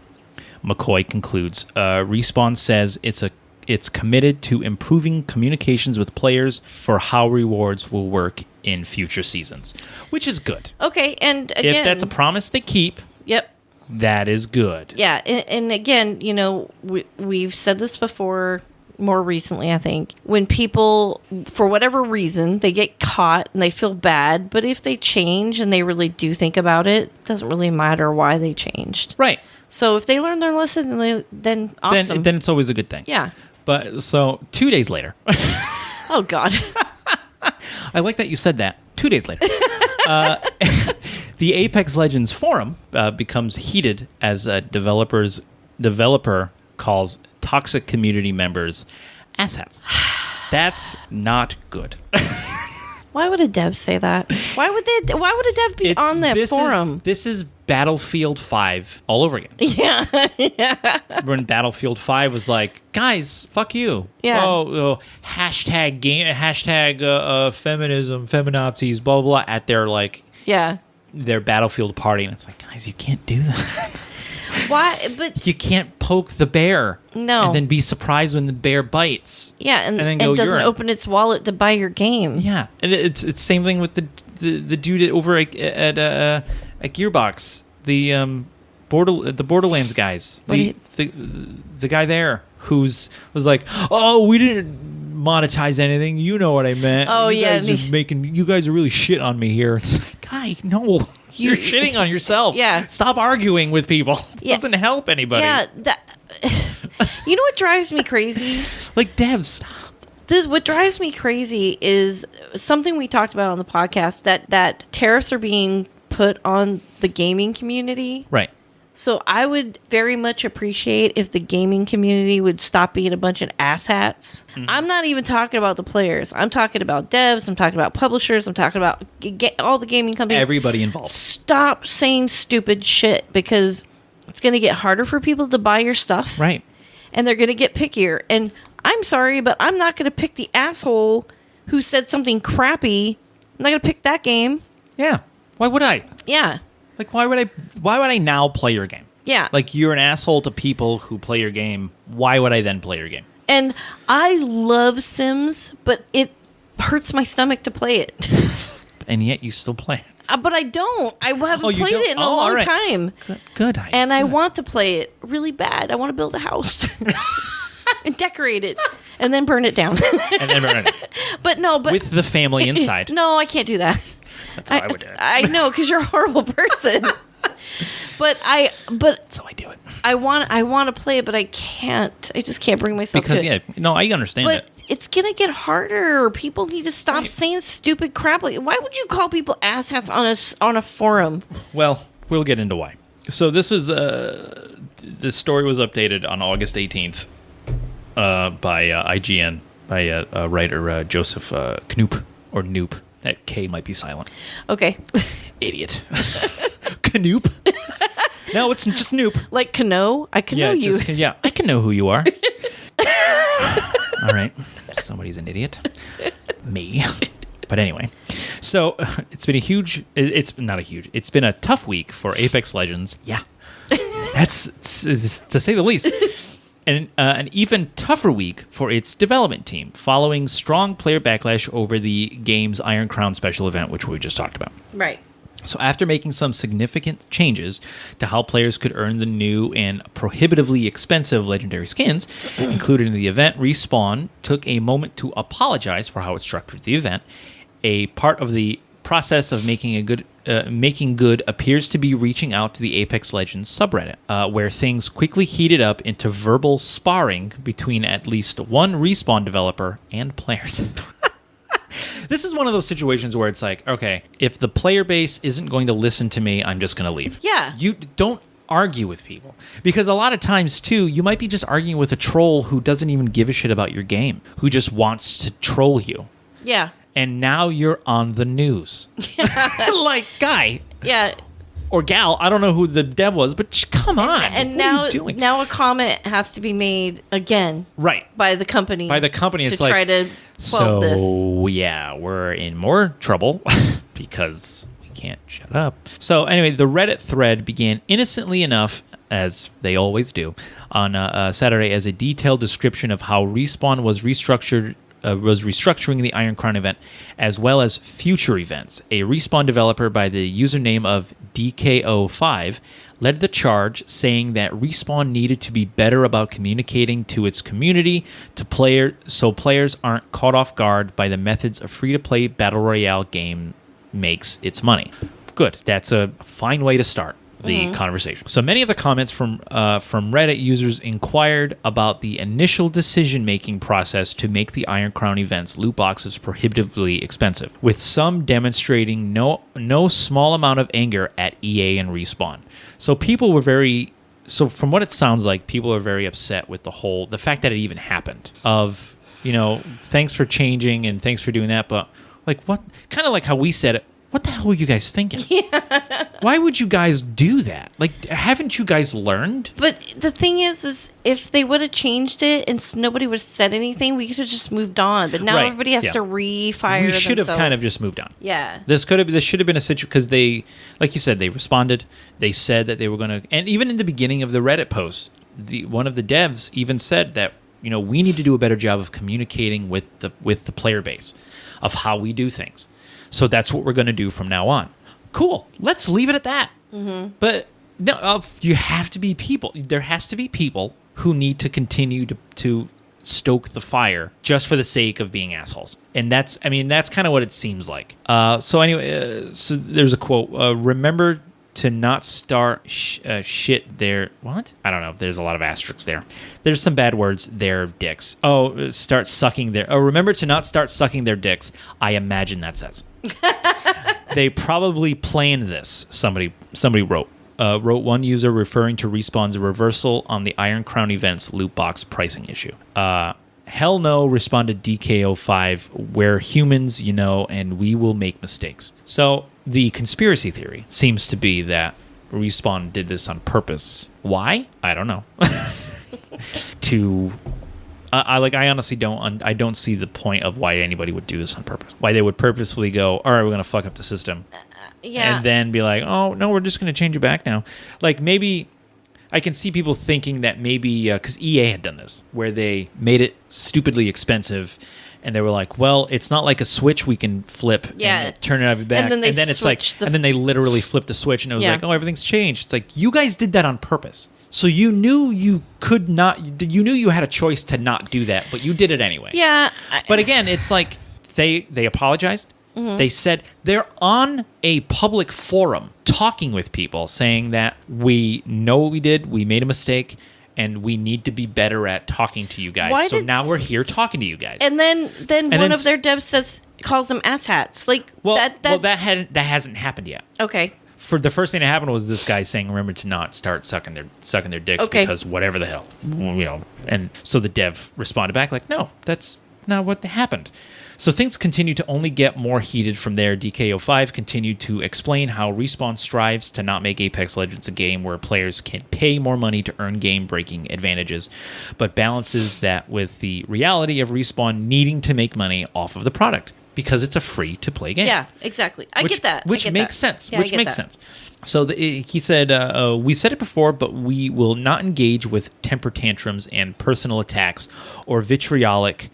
McCoy concludes, Respawn says it's committed to improving communications with players for how rewards will work in future seasons, which is good. Okay, and again, if that's a promise they keep. Yep. That is good. Yeah, and again, we've said this before, more recently, I think. When people, for whatever reason, they get caught and they feel bad, but if they change and they really do think about it, it doesn't really matter why they changed. Right. So if they learn their lesson, then awesome. Then it's always a good thing. Yeah. But so 2 days later. Oh, God. I like that you said that. 2 days later. The Apex Legends forum becomes heated as a developer calls toxic community members asshats. That's not good. Why would a dev say that? Why would a dev be on that forum? This is Battlefield 5 all over again. Yeah. When Battlefield 5 was like, guys, fuck you. Yeah. Hashtag feminism, feminazis, blah, blah, blah, at their Battlefield party. And it's like, guys, you can't do that. Why? But you can't poke the bear. No. And then be surprised when the bear bites. Yeah, and then it doesn't open its wallet to buy your game. Yeah, and it's same thing with the dude over at Gearbox, the Borderlands guys, the guy there was like, oh, we didn't monetize anything. You know what I meant. Oh, you guys are really shit on me here. It's like, guy, no. You're shitting on yourself. Yeah. Stop arguing with people. It doesn't help anybody. Yeah. You know what drives me crazy? Like devs. What drives me crazy is something we talked about on the podcast, that tariffs are being put on the gaming community. Right. So I would very much appreciate if the gaming community would stop being a bunch of asshats. I'm not even talking about the players. I'm talking about devs. I'm talking about publishers. I'm talking about all the gaming companies. Everybody involved. Stop saying stupid shit because it's going to get harder for people to buy your stuff. Right. And they're going to get pickier. And I'm sorry, but I'm not going to pick the asshole who said something crappy. I'm not going to pick that game. Yeah. Why would I? Yeah. Like, why would I now play your game? Yeah. Like, you're an asshole to people who play your game. Why would I then play your game? And I love Sims, but it hurts my stomach to play it. And yet you still play it. But I don't. I haven't Oh, you played don't? it in a Oh, all long right. time. Good. And I want to play it really bad. I want to build a house and decorate it and then burn it down. And then burn it. But With the family inside. No, I can't do that. That's how I would do it. I know, because you're a horrible person. But That's how I do it. I want to play it, but I can't. I just can't bring myself Because, to it. I understand But it. it's gonna get harder. People need to stop Right. saying stupid crap. Like, why would you call people asshats on a forum? Well, we'll get into why. So this is this story was updated on August 18th by IGN by writer Joseph Knoop or Noop. That K might be silent. Okay, Idiot. Knoop. No, it's just Noop. like Kano, I can know you. I can know who you are. All right, somebody's an idiot. Me. But anyway, so it's been it's been a tough week for Apex Legends. Yeah, that's to say the least. And an even tougher week for its development team, following strong player backlash over the game's Iron Crown special event, which we just talked about. Right. So after making some significant changes to how players could earn the new and prohibitively expensive legendary skins included in the event, Respawn took a moment to apologize for how it structured the event. A part of the process of making good appears to be reaching out to the Apex Legends subreddit, where things quickly heated up into verbal sparring between at least one Respawn developer and players. This is one of those situations where it's like, okay, if the player base isn't going to listen to me, I'm just going to leave. Yeah. You don't argue with people. Because a lot of times, too, you might be just arguing with a troll who doesn't even give a shit about your game, who just wants to troll you. Yeah. And now you're on the news. Like, guy. Yeah. Or gal, I don't know who the dev was, but come on. And what now, are you doing? now a comment has to be made again Right. by the company. It's to like, try to quell this. so yeah, we're in more trouble because we can't shut up. So anyway, the Reddit thread began innocently enough, as they always do, on Saturday as a detailed description of how Respawn was restructuring the Iron Crown event, as well as future events. A Respawn developer by the username of DKO5 led the charge, saying that Respawn needed to be better about communicating to its community so players aren't caught off guard by the methods a free-to-play battle royale game makes its money. Good. That's a fine way to start the conversation. So many of the comments from Reddit users inquired about the initial decision-making process to make the Iron Crown events loot boxes prohibitively expensive, with some demonstrating no small amount of anger at EA and Respawn. So people were from what it sounds like, people are very upset with the fact that it even happened. Of, thanks for changing and thanks for doing that, but like what? Kind of like how we said it. What the hell were you guys thinking? Yeah. Why would you guys do that? Like, haven't you guys learned? But the thing is if they would have changed it and nobody would have said anything, we could have just moved on. But now everybody has to refire We should have themselves. kind of just moved on. Yeah. This should have been a situation because they, like you said, they responded. They said that they were going to, and even in the beginning of the Reddit post, one of the devs even said that we need to do a better job of communicating with the player base of how we do things. So that's what we're going to do from now on. Cool. Let's leave it at that. Mm-hmm. But no, you have to be people. There has to be people who need to continue to stoke the fire just for the sake of being assholes. And that's kind of what it seems like. So anyway, so there's a quote. Remember to not start shit there. What? I don't know. There's a lot of asterisks there. There's some bad words there, dicks. Oh, start sucking their... Oh, remember to not start sucking their dicks. I imagine that says. They probably planned this, somebody wrote. wrote one user referring to Respawn's reversal on the Iron Crown event's loot box pricing issue. Hell no, responded DKO5, we're humans, and we will make mistakes. So the conspiracy theory seems to be that Respawn did this on purpose. Why? I don't know. I honestly don't see the point of why anybody would do this on purpose. Why they would purposefully go, all right, we're going to fuck up the system. Yeah. And then be like, oh, no, we're just going to change it back now. Like, maybe I can see people thinking that maybe, because EA had done this, where they made it stupidly expensive, and they were like, well, it's not like a switch we can flip and turn it back. And then they it's like, and then they literally flipped the switch, and it was like, oh, everything's changed. It's like, you guys did that on purpose. So you knew you could not, you knew you had a choice to not do that, but you did it anyway. Yeah. But again, it's like, they apologized. Mm-hmm. They said they're on a public forum talking with people saying that we know what we did, we made a mistake, and we need to be better at talking to you guys. So now we're here talking to you guys. And then one of their devs calls them asshats. Like, that hasn't happened yet. Okay. For the first thing that happened was this guy saying, "Remember to not start sucking their dicks because whatever the hell, And so the dev responded back like, "No, that's not what happened." So things continue to only get more heated from there. DKO5 continued to explain how Respawn strives to not make Apex Legends a game where players can pay more money to earn game-breaking advantages, but balances that with the reality of Respawn needing to make money off of the product because it's a free-to-play game. Yeah, exactly. I get that. Which makes sense. Yeah, which makes sense. So he said, we said it before, but we will not engage with temper tantrums and personal attacks or vitriolic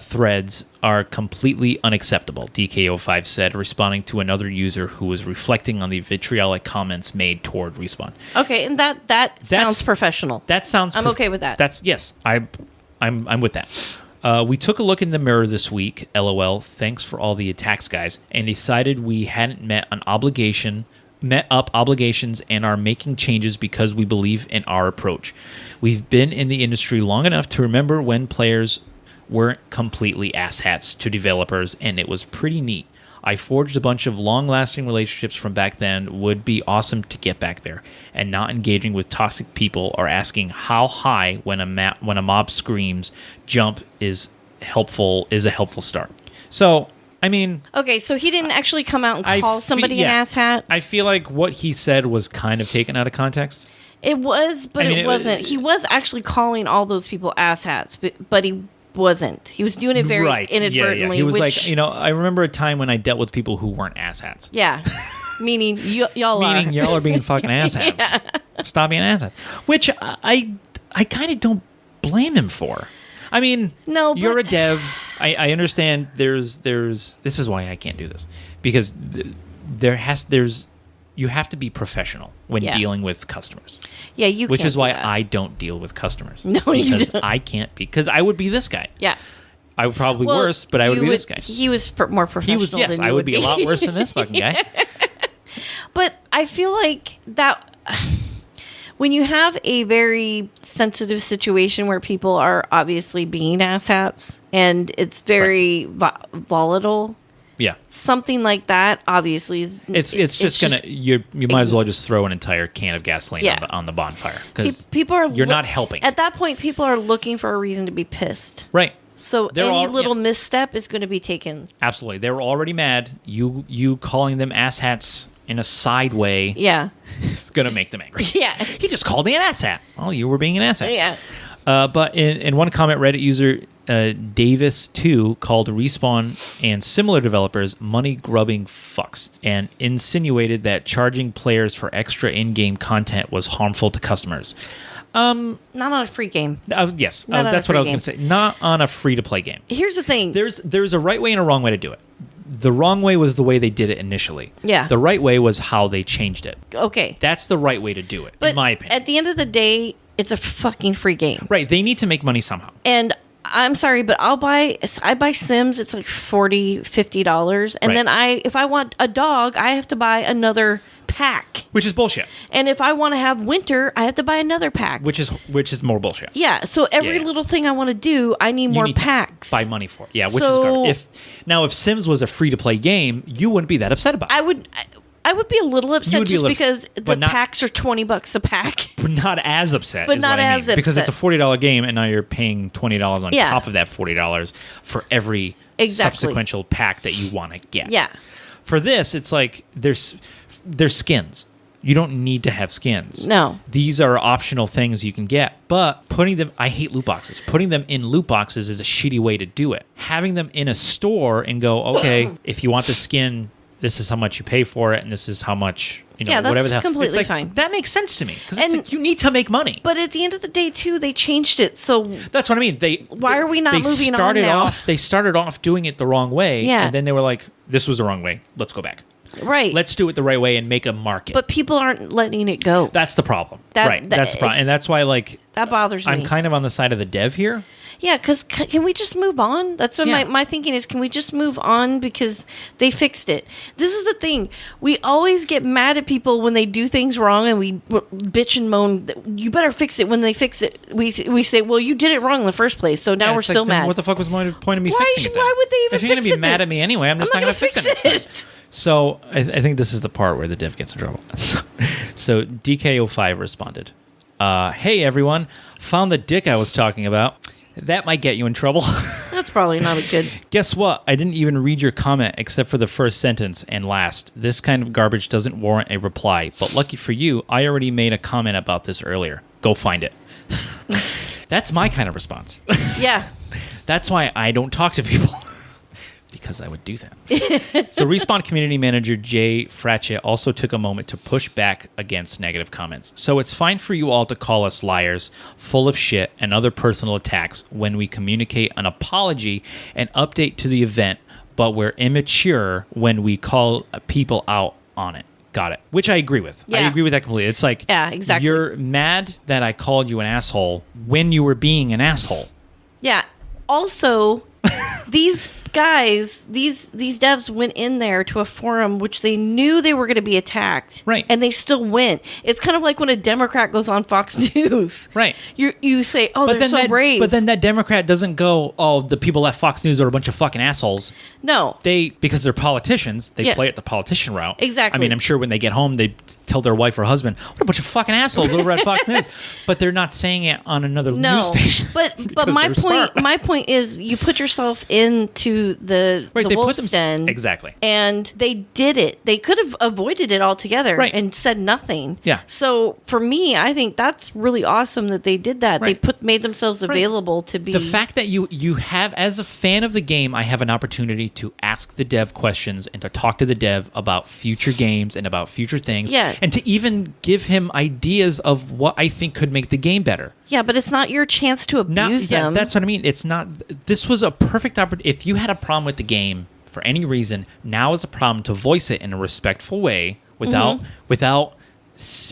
threads are completely unacceptable, DKO5 said, responding to another user who was reflecting on the vitriolic comments made toward Respawn. Okay, and that sounds professional. That sounds I'm okay with that. Yes, I'm with that. We took a look in the mirror this week, LOL, thanks for all the attacks, guys, and decided we hadn't met up obligations and are making changes because we believe in our approach. We've been in the industry long enough to remember when players weren't completely asshats to developers, and it was pretty neat. I forged a bunch of long-lasting relationships from back then. Would be awesome to get back there, and not engaging with toxic people or asking how high when a mob screams jump is a helpful start. So, I mean, okay, so he didn't actually come out and call somebody an asshat. I feel like what he said was kind of taken out of context. It was, but it wasn't. He was actually calling all those people asshats, but he wasn't. He was doing it very inadvertently. Yeah. He was like, I remember a time when I dealt with people who weren't asshats. Yeah. Meaning y'all are being fucking asshats. Yeah. Stop being asshats. Which I kind of don't blame him for. I mean, no, you're a dev. I understand there's this is why I can't do this. Because you have to be professional when dealing with customers. Yeah, you. Which can't is why do that. I don't deal with customers. No, you don't. Because I can't be. Because I would be this guy. Yeah. I would probably worse, but I would be this guy. He was more professional. Yes, I would be a lot worse than this fucking guy. But I feel like that when you have a very sensitive situation where people are obviously being asshats and it's very volatile. Yeah, something like that obviously is. It's just gonna you might as well just throw an entire can of gasoline on the bonfire because you're not helping. At that point, people are looking for a reason to be pissed. Right. So any little misstep is going to be taken. Absolutely, they were already mad. You calling them asshats in a side way. Yeah, it's gonna make them angry. Yeah, he just called me an asshat. Oh, you were being an asshat. Yeah. But in one comment, Reddit user Davis2 called Respawn and similar developers money-grubbing fucks and insinuated that charging players for extra in-game content was harmful to customers. Not on a free game. Yes, that's what I was going to say. Not on a free-to-play game. Here's the thing. There's a right way and a wrong way to do it. The wrong way was the way they did it initially. Yeah. The right way was how they changed it. Okay. That's the right way to do it, in my opinion. At the end of the day, it's a fucking free game. Right. They need to make money somehow. And I'm sorry, but I buy Sims. It's like $40, $50, and then if I want a dog, I have to buy another pack, which is bullshit. And if I want to have winter, I have to buy another pack, which is more bullshit. Yeah. So every little thing I want to do, I need more packs. Buy money for. Yeah, which is garbage. If Sims was a free to play game, you wouldn't be that upset about it. I I would be a little upset would be a just little- because the but not- packs are $20 a pack. But not as upset. But is not what I as mean. Because it's a upset. $40 game, and now you're paying $20 on Yeah. top of that $40 for every Exactly. subsequent pack that you want to get. Yeah. For this, it's like there's skins. You don't need to have skins. No. These are optional things you can get, but putting them, I hate loot boxes. Putting them in loot boxes is a shitty way to do it. Having them in a store and go, okay, if you want the skin, this is how much you pay for it, and this is how much, Yeah, that's whatever the hell. completely It's like, fine. That makes sense to me because And- like, you need to make money. But at the end of the day, too, they changed it. So That's what I mean. Why are we not they moving on started now? They started off doing it the wrong way, Yeah. and then they were like, this was the wrong way. Let's go back. right. Let's do it the right way and make a market. But people aren't letting it go. That's the problem. That- That's the problem. it's- And that's why, like, That bothers me. I'm kind of on the side of the dev here. Yeah, because can we just move on? That's what Yeah. my thinking is. Can we just move on because they fixed it? This is the thing. We always get mad at people when they do things wrong, and we bitch and moan. You better fix it when they fix it. We say, well, you did it wrong in the first place, so now Yeah, we're it's like, still then mad. What the fuck was the point of me Why fixing should- it then? why would they even If you're going fix to be it mad then? at me anyway, I'm just not not going to gonna fix it next time. So I think this is the part where the dev gets in trouble. So DK05 responded, hey, everyone. Found the dick I was talking about. That might get you in trouble. That's probably not a good. Guess what? I didn't even read your comment except for the first sentence and last. This kind of garbage doesn't warrant a reply, but lucky for you, I already made a comment about this earlier. Go find it. That's my kind of response. Yeah. That's why I don't talk to people. Because I would do that. So Respawn community manager Jay Fratchett also took a moment to push back against negative comments. So it's fine for you all to call us liars, full of shit, and other personal attacks when we communicate an apology and update to the event, but we're immature when we call people out on it. Got it. Which I agree with. I Yeah. agree with that completely. It's like, Yeah, exactly. you're mad that I called you an asshole when you were being an asshole. Yeah. Also, these guys, these devs went in there to a forum which they knew they were going to be attacked, Right. And they still went. It's kind of like when a Democrat goes on Fox News, Right. You say, "Oh, they're so brave," But then that Democrat doesn't go, oh, the people at Fox News are a bunch of fucking assholes. no, Because they're politicians, they Yeah. play it the politician route. Exactly. I mean, I'm sure when they get home, they tell their wife or husband, what a bunch of fucking assholes over at Fox News. But they're not saying it on another news no. station. But because my they're point, smart. my point is, you put yourself into the Right, they put wolf's them den, exactly. and they did it. They could have avoided it altogether, Right. and said nothing. Yeah. So for me, I think that's really awesome that they did that. Right. They made themselves available to be The fact that you have, as a fan of the game, I have an opportunity to ask the dev questions and to talk to the dev about future games and about future things. Yeah. And to even give him ideas of what I think could make the game better. Yeah, but it's not your chance to abuse them. That's what I mean. It's not. This was a perfect opportunity. If you had a problem with the game for any reason, now is a problem to voice it in a respectful way without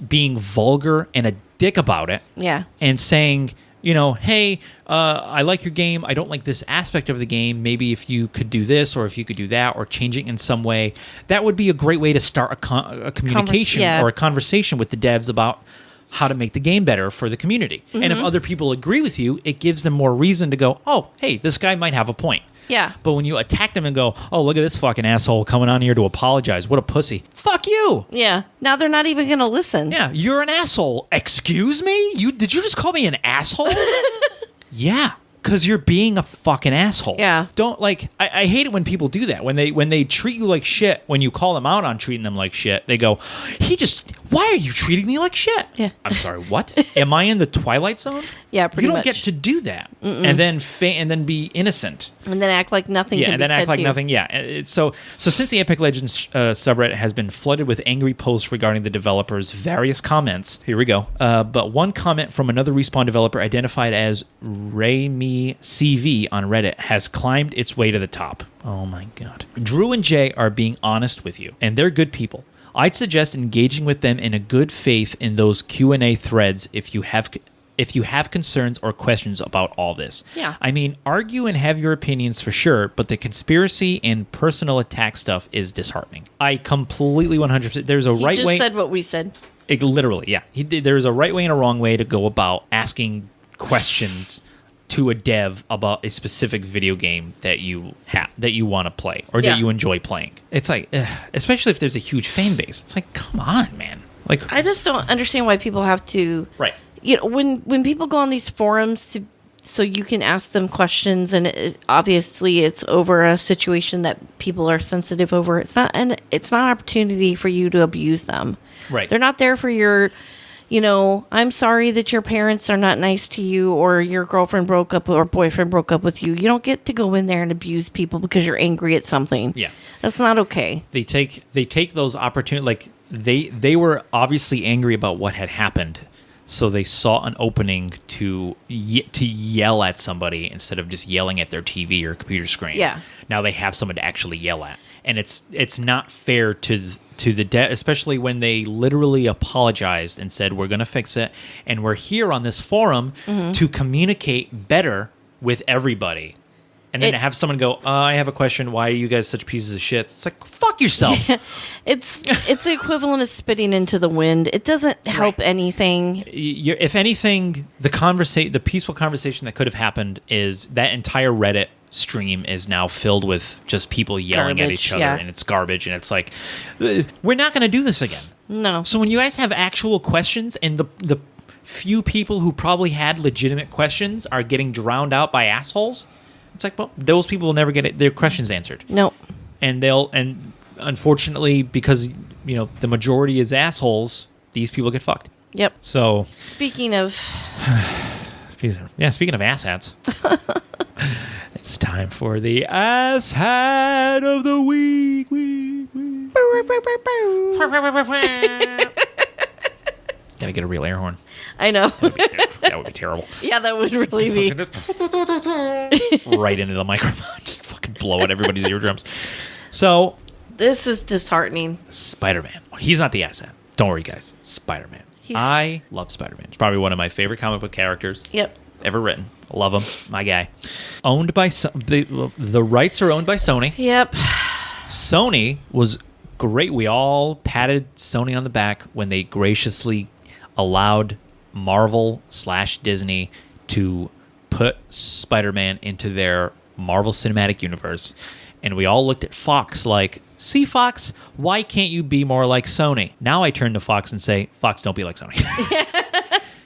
being vulgar and a dick about it. Yeah. And saying, hey, I like your game. I don't like this aspect of the game. Maybe if you could do this or if you could do that or change it in some way, that would be a great way to start a communication yeah. or a conversation with the devs about how to make the game better for the community. And if other people agree with you, it gives them more reason to go, oh, hey, this guy might have a point. Yeah. But when you attack them and go, oh, look at this fucking asshole coming on here to apologize. What a pussy. Fuck you. Yeah. Now they're not even going to listen. Yeah, you're an asshole. Excuse me? Did you just call me an asshole? Yeah, because you're being a fucking asshole. Yeah. Don't I hate it when people do that. When they treat you like shit, when you call them out on treating them like shit, they go, why are you treating me like shit? Yeah. I'm sorry, what? Am I in the Twilight Zone? Yeah, pretty You don't much. get to do that. And then be innocent. And then act like nothing Yeah, can and be then said act like to you. nothing. Yeah. So since the Epic Legends subreddit has been flooded with angry posts regarding the developers' various comments, here we go. But one comment from another Respawn developer identified as RayMeCV on Reddit has climbed its way to the top. Oh my god. Drew and Jay are being honest with you, and they're good people. I'd suggest engaging with them in a good faith in those Q&A threads if you have concerns or questions about all this. Yeah. I mean, argue and have your opinions for sure, but the conspiracy and personal attack stuff is disheartening. I completely 100%. There's a He right just way. said what we said. Literally, yeah. There's a right way and a wrong way to go about asking questions to a dev about a specific video game that you want to play or Yeah. that you enjoy playing. It's like, especially if there's a huge fan base. It's like, come on, man. Like, I just don't understand why people have to. right. You know, when people go on these forums so you can ask them questions, and obviously it's over a situation that people are sensitive over. It's not an opportunity for you to abuse them. Right. They're not there for your. You know, I'm sorry that your parents are not nice to you, or your girlfriend broke up or boyfriend broke up with you. You don't get to go in there and abuse people because you're angry at something. Yeah. That's not okay. They take those opportunities. Like they were obviously angry about what had happened, so they saw an opening to yell at somebody instead of just yelling at their TV or computer screen. Yeah. Now they have someone to actually yell at, and it's not fair to the especially when they literally apologized and said, we're going to fix it, and we're here on this forum to communicate better with everybody. And then to have someone go, I have a question. Why are you guys such pieces of shit? It's like, fuck yourself. It's the equivalent of spitting into the wind. It doesn't help anything. If anything, the peaceful conversation that could have happened is that entire Reddit stream is now filled with just people yelling at each other, and it's garbage, and it's like, we're not going to do this again. No. So when you guys have actual questions, and the few people who probably had legitimate questions are getting drowned out by assholes, it's like, well, those people will never get their questions answered. No. And unfortunately, because the majority is assholes, these people get fucked. Yep. So speaking of asshats, it's time for the asshat of the week. Gotta get a real air horn. I know. That would be terrible. Yeah, that would really be. Right into the microphone. Just fucking blow at everybody's eardrums. So This is disheartening. Spider-Man. He's not the asset. Don't worry, guys. Spider-Man. I love Spider-Man. It's probably one of my favorite comic book characters. Yep. Ever written. Love him. My guy. Owned by the rights are owned by Sony. Yep. Sony was great. We all patted Sony on the back when they graciously allowed Marvel/Disney to put Spider-Man into their Marvel Cinematic Universe. And we all looked at Fox like, see, Fox, why can't you be more like Sony? Now I turn to Fox and say, Fox, don't be like Sony.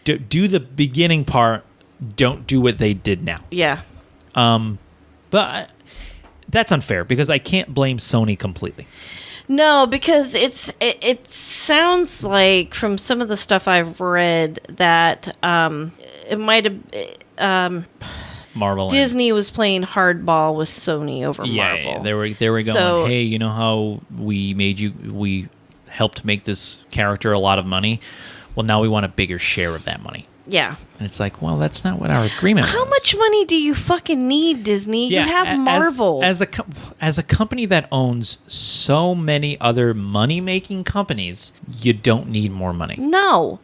do the beginning part. Don't do what they did now. Yeah. But that's unfair because I can't blame Sony completely. No, because it sounds like from some of the stuff I've read that it might have Marvel Disney was playing hardball with Sony over Marvel. Yeah, they were going, So, hey, you know how we helped make this character a lot of money? Well, now we want a bigger share of that money. yeah. And it's like, well, that's not what our agreement was. How much money do you fucking need, Disney? Yeah, you have Marvel. As a company that owns so many other money-making companies, you don't need more money. No.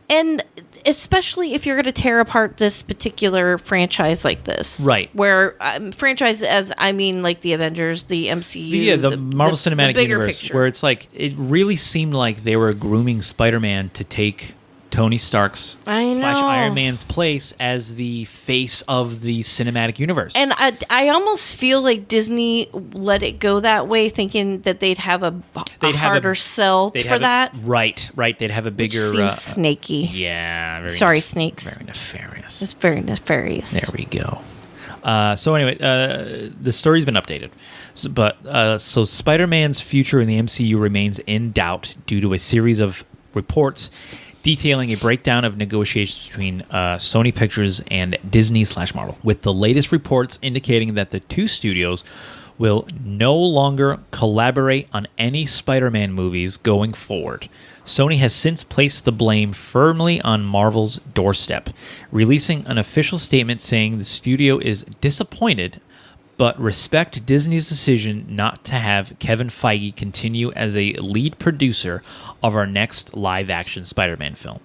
And especially if you're going to tear apart this particular franchise like this. Right. Where franchise, as I mean, like the Avengers, the MCU. Yeah, the Marvel Cinematic bigger Universe, picture. where it's like, it really seemed like they were grooming Spider-Man to take Tony Stark's / I know. Iron Man's place as the face of the cinematic universe. And I almost feel like Disney let it go that way, thinking that they'd have a harder sell for that. Right. They'd have a bigger... Which seems snaky. Yeah. Sorry, snakes. Very nefarious. It's very nefarious. There we go. So anyway, the story's been updated. So Spider-Man's future in the MCU remains in doubt due to a series of reports detailing a breakdown of negotiations between Sony Pictures and Disney/Marvel, with the latest reports indicating that the two studios will no longer collaborate on any Spider-Man movies going forward. Sony has since placed the blame firmly on Marvel's doorstep, releasing an official statement saying the studio is disappointed but respect Disney's decision not to have Kevin Feige continue as a lead producer of our next live-action Spider-Man film.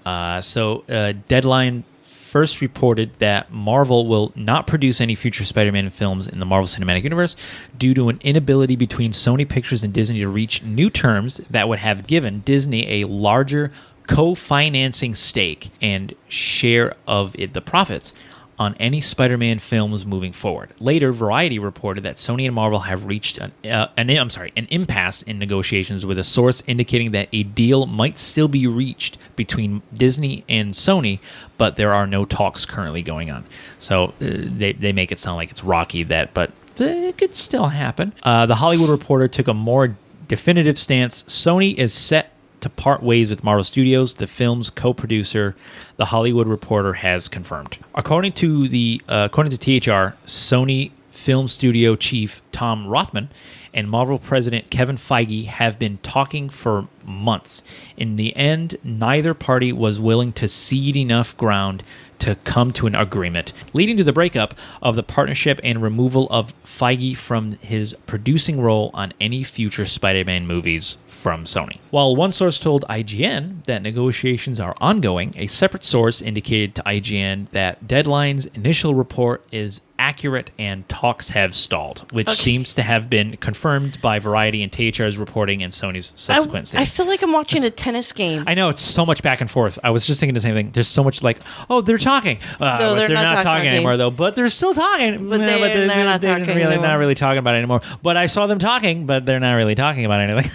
Deadline first reported that Marvel will not produce any future Spider-Man films in the Marvel Cinematic Universe due to an inability between Sony Pictures and Disney to reach new terms that would have given Disney a larger co-financing stake and share of the profits. on any Spider-Man films moving forward. Later, Variety reported that Sony and Marvel have reached an impasse in negotiations, with a source indicating that a deal might still be reached between Disney and Sony, but there are no talks currently going on. So they make it sound like it's rocky, but it could still happen. The Hollywood Reporter took a more definitive stance. Sony is set to part ways with Marvel Studios, the film's co-producer, the Hollywood Reporter has confirmed. According to THR, Sony Film Studio chief Tom Rothman and Marvel president Kevin Feige have been talking for months. In the end, neither party was willing to cede enough ground to come to an agreement, leading to the breakup of the partnership and removal of Feige from his producing role on any future Spider-Man movies from Sony. While one source told IGN that negotiations are ongoing, a separate source indicated to IGN that Deadline's initial report is accurate and talks have stalled, which seems to have been confirmed by Variety and THR's reporting and Sony's subsequent statement. I feel like I'm watching a tennis game. I know, it's so much back and forth. I was just thinking the same thing. There's so much like, oh, they're talking. No, but they're not talking anymore, though. But they're still talking. But they're not talking anymore. Not really talking about it anymore. But I saw them talking, but they're not really talking about anything.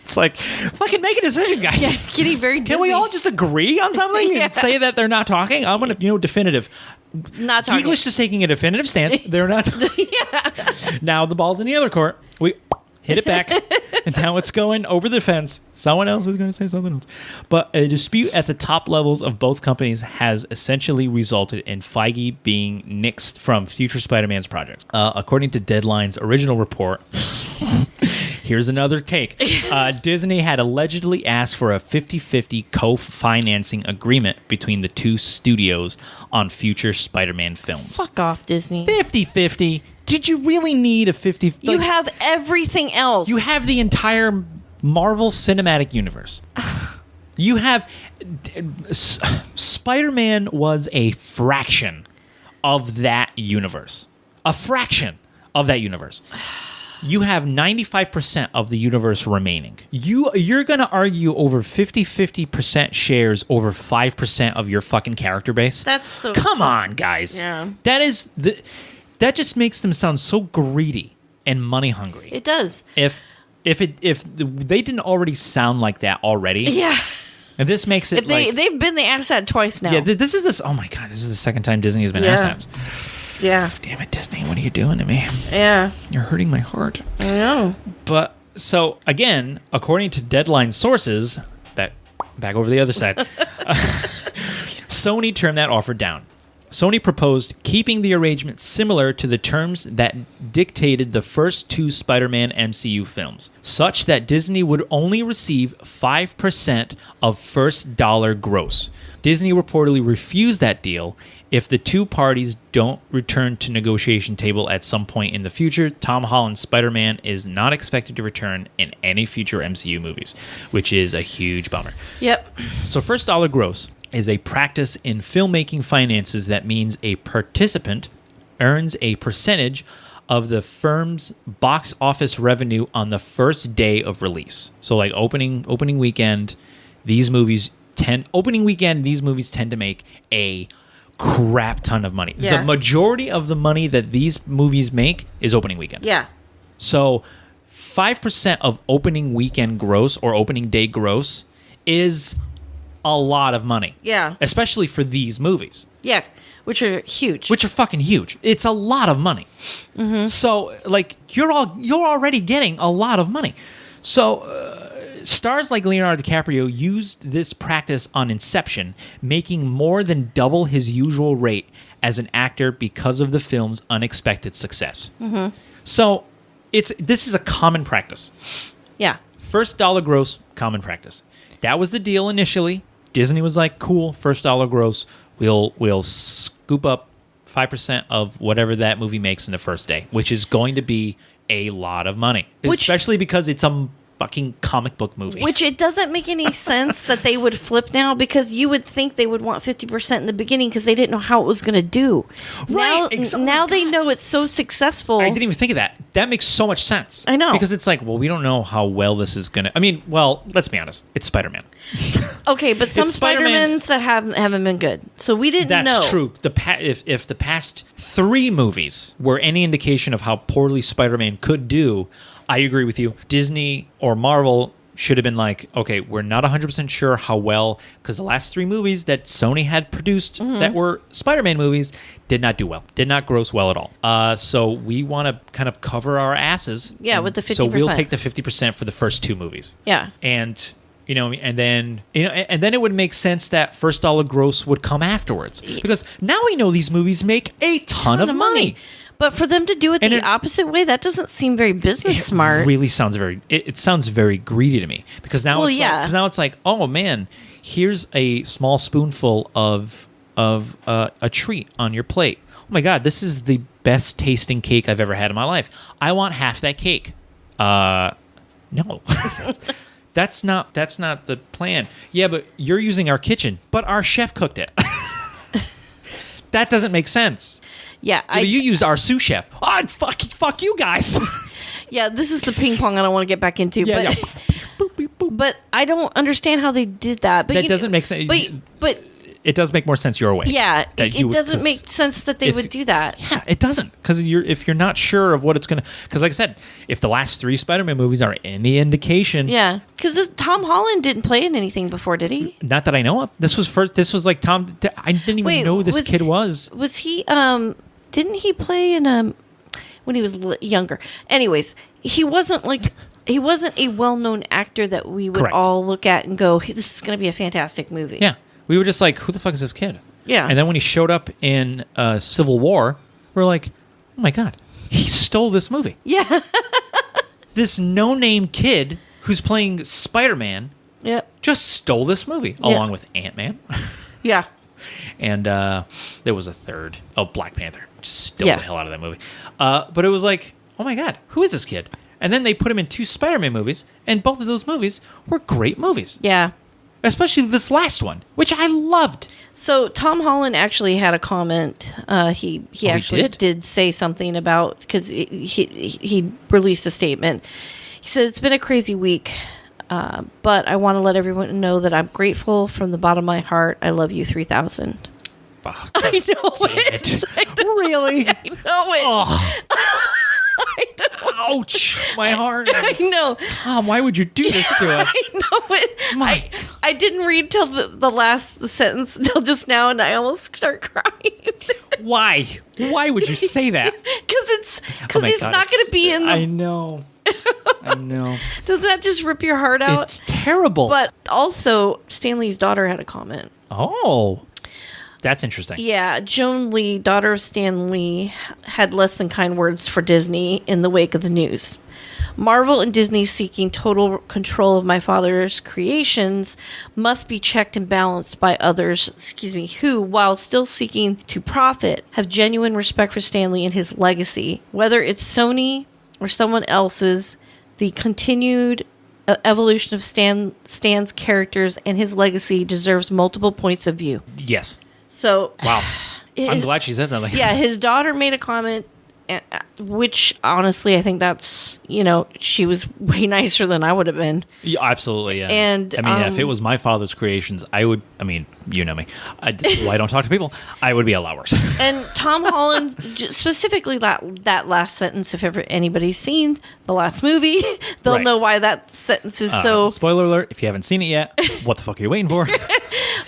It's like, fucking make a decision, guys. Yeah, getting very dizzy. Can we all just agree on something and say that they're not talking? I'm going to, definitive. Not talking. Geek-lish is taking a definitive stance. They're not. Now the ball's in the other court. We hit it back, and now it's going over the fence. Someone else is going to say something else. But a dispute at the top levels of both companies has essentially resulted in Feige being nixed from future Spider-Man's projects. According to Deadline's original report, here's another take. Disney had allegedly asked for a 50-50 co-financing agreement between the two studios on future Spider-Man films. Fuck off, Disney. 50-50? Did you really need a 50? You have everything else. You have the entire Marvel Cinematic Universe. You have... Spider-Man was a fraction of that universe. A fraction of that universe. You have 95% of the universe remaining. You're going to argue over 50% shares over 5% of your fucking character base? That's so... Come on, guys. Yeah. That just makes them sound so greedy and money hungry. It does. If they didn't already sound like that already. Yeah. And this makes it they've been the asshat twice now. Yeah, this is oh my God, this is the second time Disney has been assets. Yeah. Damn it, Disney, what are you doing to me? Yeah. You're hurting my heart. I know. But, so, again, according to Deadline sources, back over the other side, Sony turned that offer down. Sony proposed keeping the arrangement similar to the terms that dictated the first two Spider-Man MCU films, such that Disney would only receive 5% of first dollar gross. Disney reportedly refused that deal. If the two parties don't return to negotiation table at some point in the future, Tom Holland's Spider-Man is not expected to return in any future MCU movies, which is a huge bummer. Yep. So first dollar gross is a practice in filmmaking finances that means a participant earns a percentage of the firm's box office revenue on the first day of release. So like opening weekend, these movies tend to make a crap ton of money. Yeah. The majority of the money that these movies make is opening weekend. Yeah. So 5% of opening weekend gross or opening day gross is a lot of money. Yeah. Especially for these movies. Yeah. Which are huge. Which are fucking huge. It's a lot of money. Mm-hmm. So, like, you're already getting a lot of money. So, stars like Leonardo DiCaprio used this practice on Inception, making more than double his usual rate as an actor because of the film's unexpected success. Mm-hmm. So, this is a common practice. Yeah. First dollar gross, common practice. That was the deal initially. Disney was like, cool, first dollar gross. We'll scoop up 5% of whatever that movie makes in the first day, which is going to be a lot of money. Especially because it's a fucking comic book movie. Which it doesn't make any sense that they would flip now, because you would think they would want 50% in the beginning because they didn't know how it was going to do. Right, Now they know it's so successful. I didn't even think of that. That makes so much sense. I know. Because it's like, well, we don't know how well this is going to... I mean, well, let's be honest. It's Spider-Man. Okay, but some It's Spider-Man- Spider-Mans that haven't been good. So we didn't know. That's true. If the past 3 movies were any indication of how poorly Spider-Man could do, I agree with you. Disney or Marvel should have been like, okay, we're not 100% sure how well, because the last 3 movies that Sony had produced that were Spider-Man movies did not do well, did not gross well at all. So we want to kind of cover our asses. Yeah, with the 50%. So we'll take the 50% for the first 2 movies. Yeah. And... and then it would make sense that first dollar gross would come afterwards, because now we know these movies make a ton of money. But for them to do it And the opposite way, that doesn't seem very business smart. Really sounds it sounds very greedy to me, because now it's like, oh man, here's a small spoonful of a treat on your plate. Oh my god, this is the best tasting cake I've ever had in my life. I want half that cake. No. That's not the plan. Yeah, but you're using our kitchen, but our chef cooked it. That doesn't make sense. Yeah, You used our sous chef. Oh, fuck you guys. Yeah, this is the ping pong I don't want to get back into. Yeah, but yeah. Boop, beep, boop. but I don't understand how they did that. But That doesn't make sense. But It does make more sense your way. yeah, That it doesn't make sense that they if- would do that. Yeah, it doesn't, because if you're not sure of what it's gonna, because like I said, if the last 3 Spider-Man movies are any indication, Yeah, because Tom Holland didn't play in anything before, did he? not that I know of. This was like Tom. I didn't even know who this kid was. Was he? Didn't he play in when he was younger? Anyways, he wasn't a well-known actor that we would Correct. all look at and go, "This is going to be a fantastic movie." Yeah, we were just like, who the fuck is this kid? Yeah. And then when he showed up in Civil War, we're like, oh my god, he stole this movie. Yeah. This no-name kid who's playing Spider-Man Yep. just stole this movie, along with Ant-Man. Yeah. And there was a third. Oh, Black Panther. Just stole Yeah. the hell out of that movie. But it was like, oh my god, who is this kid? And then they put him in 2 Spider-Man movies, and both of those movies were great movies. Yeah. Especially this last one, which I loved. So Tom Holland actually had a comment. He actually did say something about, because he released a statement. He said, "It's been a crazy week, but I want to let everyone know that I'm grateful from the bottom of my heart. I love you 3000." Fuck. I know it. Really? I know it. Oh, I know. ouch. My heart. I know. Tom, why would you do this to us? I know it. My- I didn't read till the last sentence till just now, and I almost start crying. Why? Why would you say that? Because Oh my he's God, not going to be in the. I know. I know. Doesn't that just rip your heart out? It's terrible. But also, Stan Lee's daughter had a comment. Oh. That's interesting. Yeah, Joan Lee, daughter of Stan Lee, had less than kind words for Disney in the wake of the news. Marvel and Disney seeking total control of my father's creations must be checked and balanced by others, who, while still seeking to profit, have genuine respect for Stan Lee and his legacy. Whether it's Sony or someone else's, the continued evolution of Stan's characters and his legacy deserves multiple points of view. Yes. So, Wow. I'm glad she said that. Like, yeah, his daughter made a comment, which honestly, I think that's, she was way nicer than I would have been. yeah, absolutely. Yeah. And, I mean, if it was my father's creations, I would. I mean, you know me. This is why I don't talk to people. I would be a lot worse. And Tom Holland, specifically that last sentence, if ever anybody's seen the last movie, they'll Right. know why that sentence is so. Spoiler alert! If you haven't seen it yet, what the fuck are you waiting for?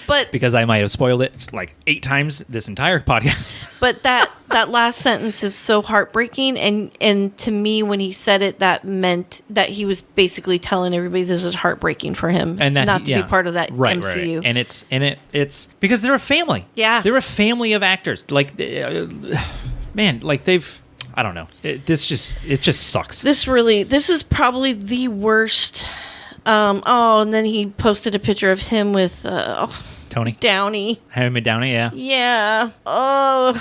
But Because I might have spoiled it like 8 times this entire podcast. But that last sentence is so heartbreaking, and to me, when he said it, that meant that he was basically telling everybody this is heartbreaking for him, And that not to be part of that right, MCU. Right. And it's because they're a family. Yeah. They're a family of actors. Like, man, like they've. I don't know. It just sucks. This is probably the worst. And then he posted a picture of him with Tony Downey. Hamid Downey. Yeah. Yeah. Oh,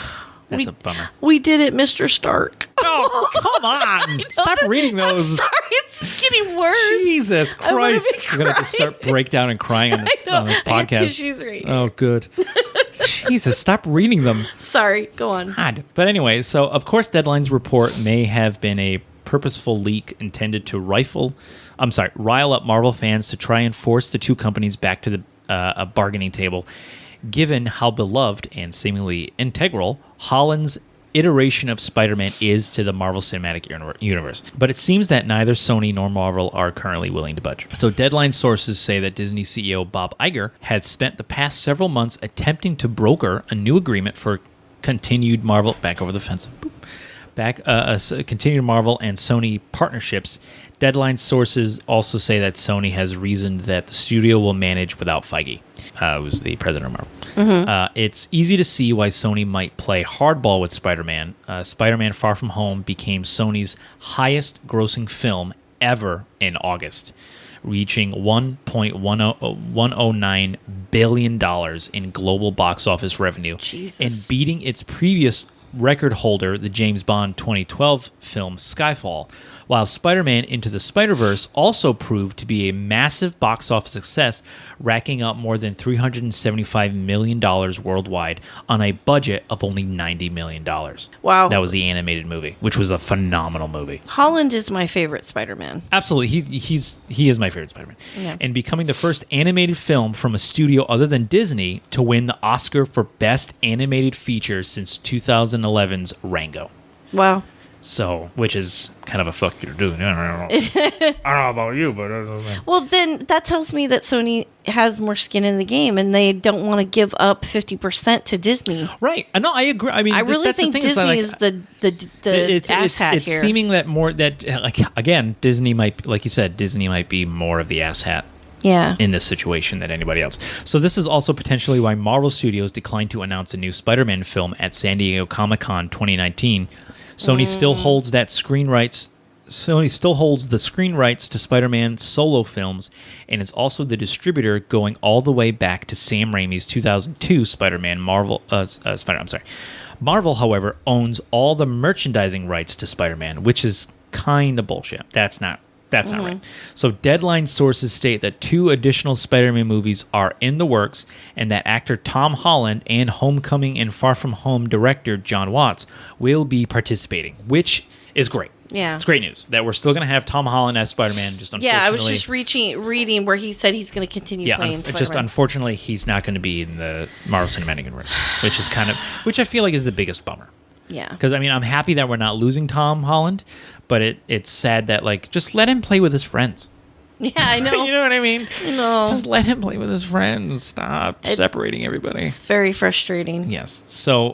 That's a bummer. we did it, Mr. Stark. Oh, come on. Stop reading I'm those. sorry, it's just getting worse. Jesus I wanna Christ. be We're going to have to start break down and crying on this, I know. on this I got podcast. tissues right here. Oh, good. Jesus, stop reading them. Sorry, go on. God. But anyway, so of course, Deadline's report may have been a purposeful leak intended to rile up Marvel fans to try and force the two companies back to the a bargaining table, given how beloved and seemingly integral Holland's iteration of Spider-Man is to the Marvel Cinematic Universe. But it seems that neither Sony nor Marvel are currently willing to budge. So Deadline sources say that Disney CEO Bob Iger had spent the past several months attempting to broker a new agreement for continued Marvel continued Marvel and Sony partnerships. Deadline sources also say that Sony has reasoned that the studio will manage without Feige, who's the president of Marvel. It's easy to see why Sony might play hardball with Spider-Man. Spider-Man Far From Home became Sony's highest-grossing film ever in August, reaching $1.109 billion in global box office revenue Jesus. and beating its previous record holder, the James Bond 2012 film Skyfall, while Spider-Man Into the Spider-Verse also proved to be a massive box office success, racking up more than $375 million worldwide on a budget of only $90 million. Wow. That was the animated movie, which was a phenomenal movie. Holland is my favorite Spider-Man. Absolutely. He is my favorite Spider-Man. Yeah. And becoming the first animated film from a studio other than Disney to win the Oscar for Best Animated Feature since 2011's Rango. Wow. So, which is kind of a fuck you to do. I don't know about you, but Well, then that tells me that Sony has more skin in the game, and they don't want to give up 50% to Disney. right. No, I agree. I mean, I really that's think the thing. Disney is the asshat it's here. seeming that more that like again, Disney might, like you said, Disney might be more of the asshat Yeah. in this situation than anybody else. So this is also potentially why Marvel Studios declined to announce a new Spider-Man film at San Diego Comic-Con 2019. Sony still holds that screen rights. Sony still holds the screen rights to Spider-Man solo films, and is also the distributor going all the way back to Sam Raimi's 2002 Spider-Man. Marvel, however, owns all the merchandising rights to Spider-Man, which is kind of bullshit. That's not right. So Deadline sources state that 2 additional Spider-Man movies are in the works, and that actor Tom Holland and Homecoming and Far From Home director John Watts will be participating, which is great. Yeah. It's great news that we're still going to have Tom Holland as Spider-Man. Just unfortunately, Yeah, I was just reading where he said he's going to continue playing Spider-Man. just unfortunately, he's not going to be in the Marvel Cinematic Universe, which I feel like is the biggest bummer. Yeah. Because, I mean, I'm happy that we're not losing Tom Holland, but it's sad that, like, just let him play with his friends. Yeah, I know. You know what I mean? No. Just let him play with his friends. Stop separating everybody. It's very frustrating. Yes. So,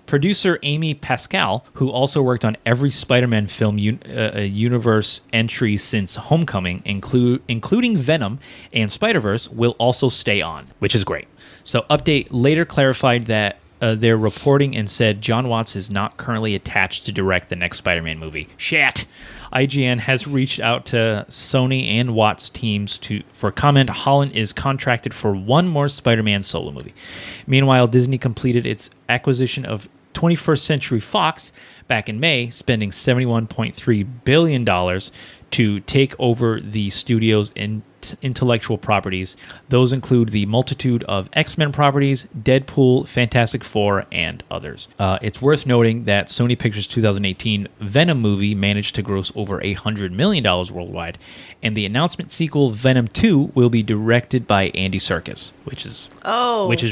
producer Amy Pascal, who also worked on every Spider-Man film universe entry since Homecoming, including Venom and Spider-Verse, will also stay on, which is great. So, Update later clarified that they're reporting and said John Watts is not currently attached to direct the next Spider-Man movie. Shit. IGN has reached out to Sony and Watts teams for comment. Holland is contracted for one more Spider-Man solo movie. Meanwhile, Disney completed its acquisition of 21st Century Fox back in May, spending $71.3 billion to take over the studio's intellectual properties. Those include the multitude of X-Men properties, Deadpool, Fantastic Four, and others. It's worth noting that Sony Pictures' 2018 Venom movie managed to gross over $100 million worldwide, and the announcement sequel Venom 2 will be directed by Andy Serkis, which is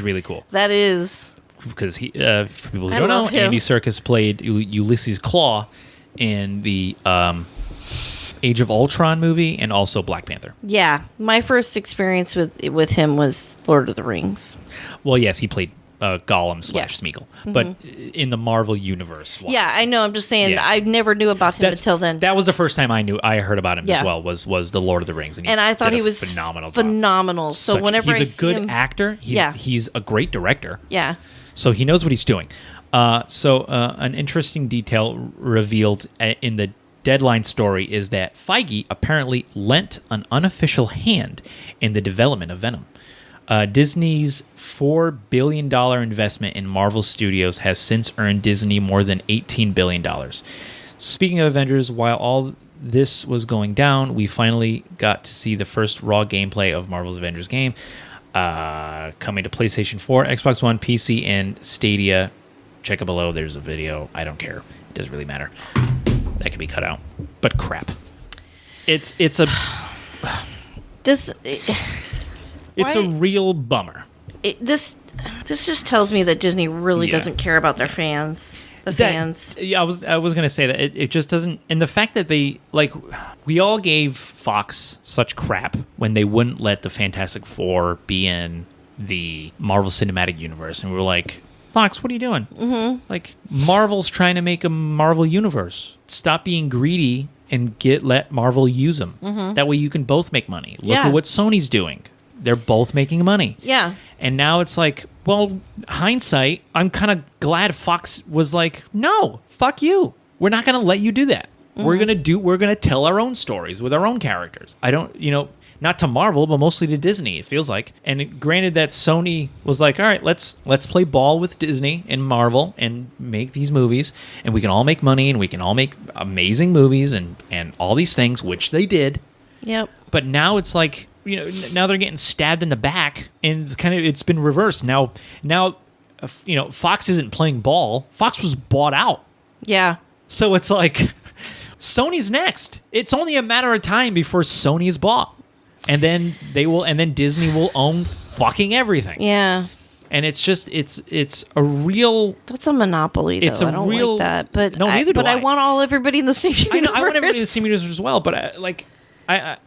really cool. That is. Because for people who I don't know, love him. Andy Serkis played Ulysses Claw in the Age of Ultron movie and also Black Panther. Yeah, my first experience with him was Lord of the Rings. Well, yes, he played Gollum / Yeah. Smeagol, but in the Marvel universe. Yeah, I know. I'm just saying, Yeah. I never knew about him until then. That was the first time I heard about him Yeah. as well. Was the Lord of the Rings, And I thought did he a was phenomenal. phenomenal. So whenever he's I a see good him, actor. He's a great director. yeah, So he knows what he's doing. An interesting detail revealed in the Deadline story is that Feige apparently lent an unofficial hand in the development of Venom. Disney's $4 billion investment in Marvel Studios has since earned Disney more than $18 billion. Speaking of Avengers, while all this was going down, we finally got to see the first raw gameplay of Marvel's Avengers game, coming to PlayStation 4, Xbox One, PC, and Stadia. Check it below. There's a video. I don't care. It doesn't really matter. That can be cut out. But crap. It's a real bummer. This just tells me that Disney really doesn't care about their fans. Fans. Yeah, I was gonna say that it just doesn't. And the fact that we all gave Fox such crap when they wouldn't let the Fantastic Four be in the Marvel Cinematic Universe, and we were like, Fox, what are you doing? Mm-hmm. Like, Marvel's trying to make a Marvel universe. Stop being greedy and let Marvel use them. Mm-hmm. That way you can both make money. Look at what Sony's doing. They're both making money. Yeah. And now it's like, well, hindsight, I'm kind of glad Fox was like, no, fuck you. We're not going to let you do that. Mm-hmm. We're going to tell our own stories with our own characters. I don't, not to Marvel, but mostly to Disney, it feels like. And granted that Sony was like, all right, let's play ball with Disney and Marvel and make these movies, and we can all make money, and we can all make amazing movies and all these things, which they did. Yep. But now it's like, now they're getting stabbed in the back, and it's been reversed. Now, Fox isn't playing ball. Fox was bought out. Yeah. So it's like, Sony's next. It's only a matter of time before Sony is bought. And then Disney will own fucking everything. Yeah. And it's just it's a real. That's a monopoly. Though. It's a I don't real. like that. But no, neither do I. But I want everybody in the same universe. I know. I want everybody in the same universe as well. But I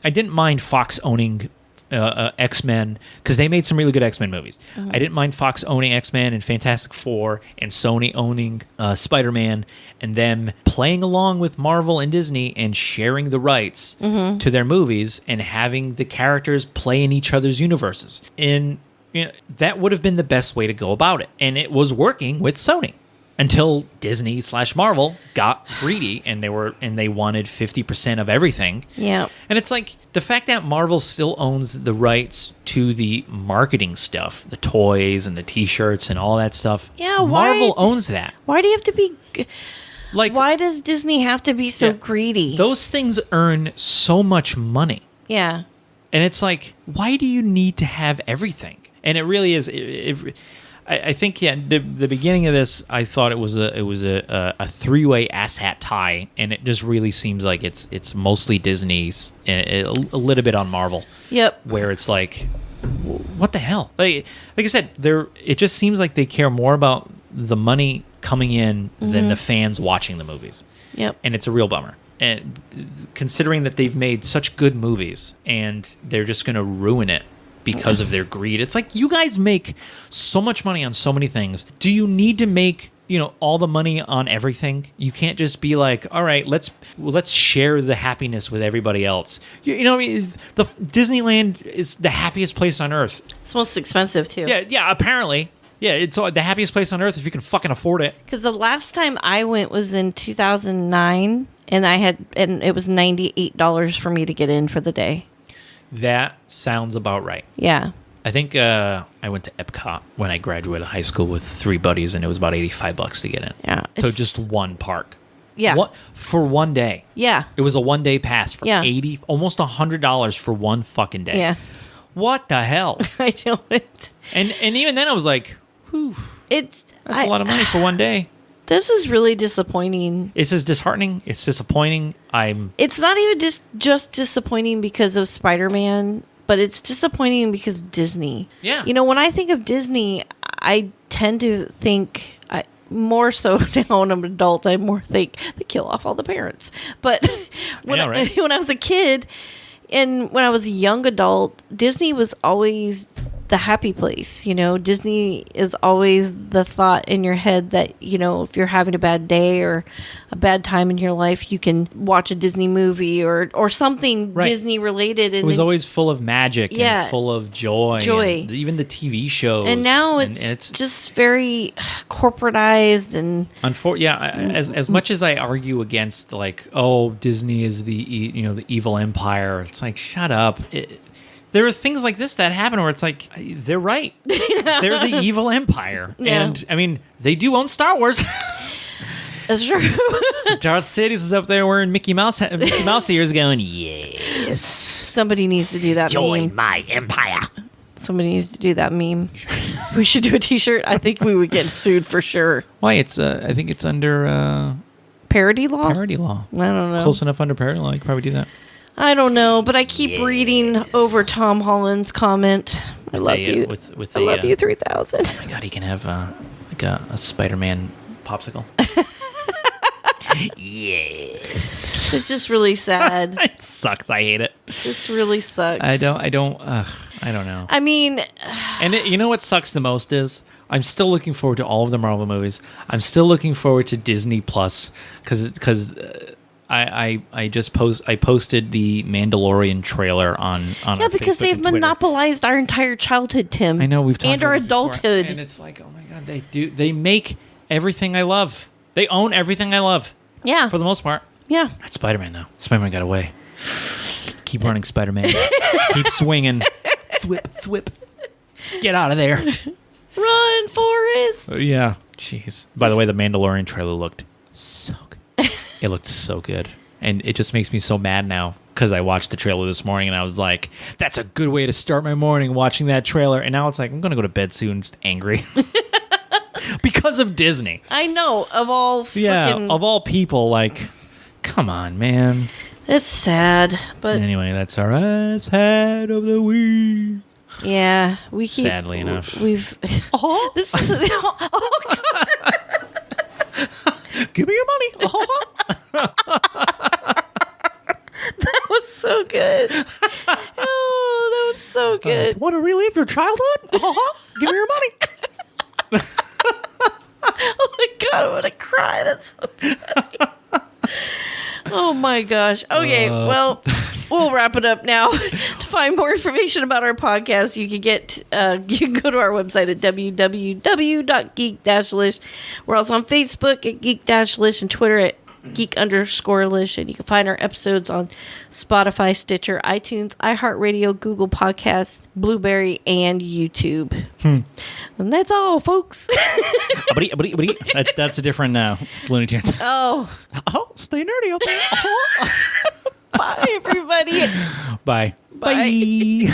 didn't mind Fox owning X-Men, because they made some really good X-Men movies. Mm-hmm. I didn't mind Fox owning X-Men and Fantastic Four, and Sony owning Spider-Man, and them playing along with Marvel and Disney and sharing the rights to their movies and having the characters play in each other's universes. And that would have been the best way to go about it. And it was working with Sony. Until Disney/Marvel got greedy and they wanted 50% of everything. Yeah. And it's like, the fact that Marvel still owns the rights to the marketing stuff, the toys and the t-shirts and all that stuff. Yeah, Marvel owns that. Why do you have to be like, why does Disney have to be so greedy? Those things earn so much money. Yeah. And it's like, why do you need to have everything? And it really is I think the beginning of this, I thought it was a three-way asshat tie, and it just really seems like it's mostly Disney's, a little bit on Marvel. Yep. Where it's like, what the hell? Like I said, it just seems like they care more about the money coming in than the fans watching the movies. Yep. And it's a real bummer. And considering that they've made such good movies, and they're just going to ruin it because of their greed. It's like, you guys make so much money on so many things. Do you need to make, all the money on everything? You can't just be like, all right, let's share the happiness with everybody else. The Disneyland is the happiest place on earth. It's most expensive too. Yeah, apparently. Yeah, it's the happiest place on earth if you can fucking afford it. Because the last time I went was in 2009, and it was $98 for me to get in for the day. That sounds about right. Yeah. I think I went to Epcot when I graduated high school with 3 buddies, and it was about $85 to get in. Yeah. So just one park. Yeah. For one day. Yeah. It was a one-day pass for almost $100 for one fucking day. Yeah. What the hell? I know it. And even then I was like, whew. That's a lot of money for one day. This is really disappointing. It's just disheartening. It's disappointing. It's not even just disappointing because of Spider-Man, but it's disappointing because of Disney. Yeah. When I think of Disney, I tend to think, more so now when I'm an adult, I more think they kill off all the parents. But when I was a kid and when I was a young adult, Disney was always the happy place. Disney is always the thought in your head that, if you're having a bad day or a bad time in your life, you can watch a Disney movie or something Disney related. And it was always full of magic and full of joy. And even the TV shows. And now it's just very corporatized and as much as I argue against like, oh, Disney is the evil empire, it's like, shut up. there are things like this that happen where it's like, they're right. They're the evil empire. Yeah. And, I mean, they do own Star Wars. That's true. Darth Sidious is up there wearing Mickey Mouse ears going, yes. Somebody needs to do that Join meme. my empire. Somebody needs to do that meme. We should do a T-shirt. I think we would get sued for sure. Why? It's I think it's under Parody law? parody law. I don't know. Close enough under parody law. You could probably do that. I don't know, but I keep reading over Tom Holland's comment. I love you. With I love you 3000. Oh my God, he can have like a Spider-Man popsicle. Yes. It's just really sad. It sucks. I hate it. This really sucks. I don't know. I mean, And you know what sucks the most is I'm still looking forward to all of the Marvel movies. I'm still looking forward to Disney Plus because I posted the Mandalorian trailer on yeah, because Facebook they've and Twitter. monopolized our entire childhood, Tim. I know we've talked and our about this before, adulthood. and it's like, oh my God, they make everything I love. They own everything I love Yeah, for the most part. yeah. Not Spider-Man though. Spider-Man got away. Keep running, Spider-Man. Keep swinging. Thwip. Get out of there. Run, Forrest. Yeah. Jeez. By the way, the Mandalorian trailer looked so good. It looked so good. And it just makes me so mad now because I watched the trailer this morning and I was like, that's a good way to start my morning watching that trailer. And now it's like, I'm going to go to bed soon just angry. Because of Disney. I know, of all freaking... Of all people, like, come on, man. It's sad, but Anyway, that's our ass hat of the week. yeah, we keep... Sadly enough. We've... This is... Oh, God. Give me your money. That was so good. Oh, that was so good. Want to relive your childhood? Give me your money. Oh my God, I'm gonna cry. That's so funny. Oh my gosh. Okay, well, we'll wrap it up now. To find more information about our podcast, you can go to our website at www.geek-lish. We're also on Facebook at geek-lish and Twitter at geek_lish, and you can find our episodes on Spotify, Stitcher, iTunes, iHeartRadio, Google Podcasts, Blueberry, and YouTube. And that's all, folks. That's a different it's Looney Tunes. Oh, Stay nerdy out there. bye, everybody. Bye. Bye.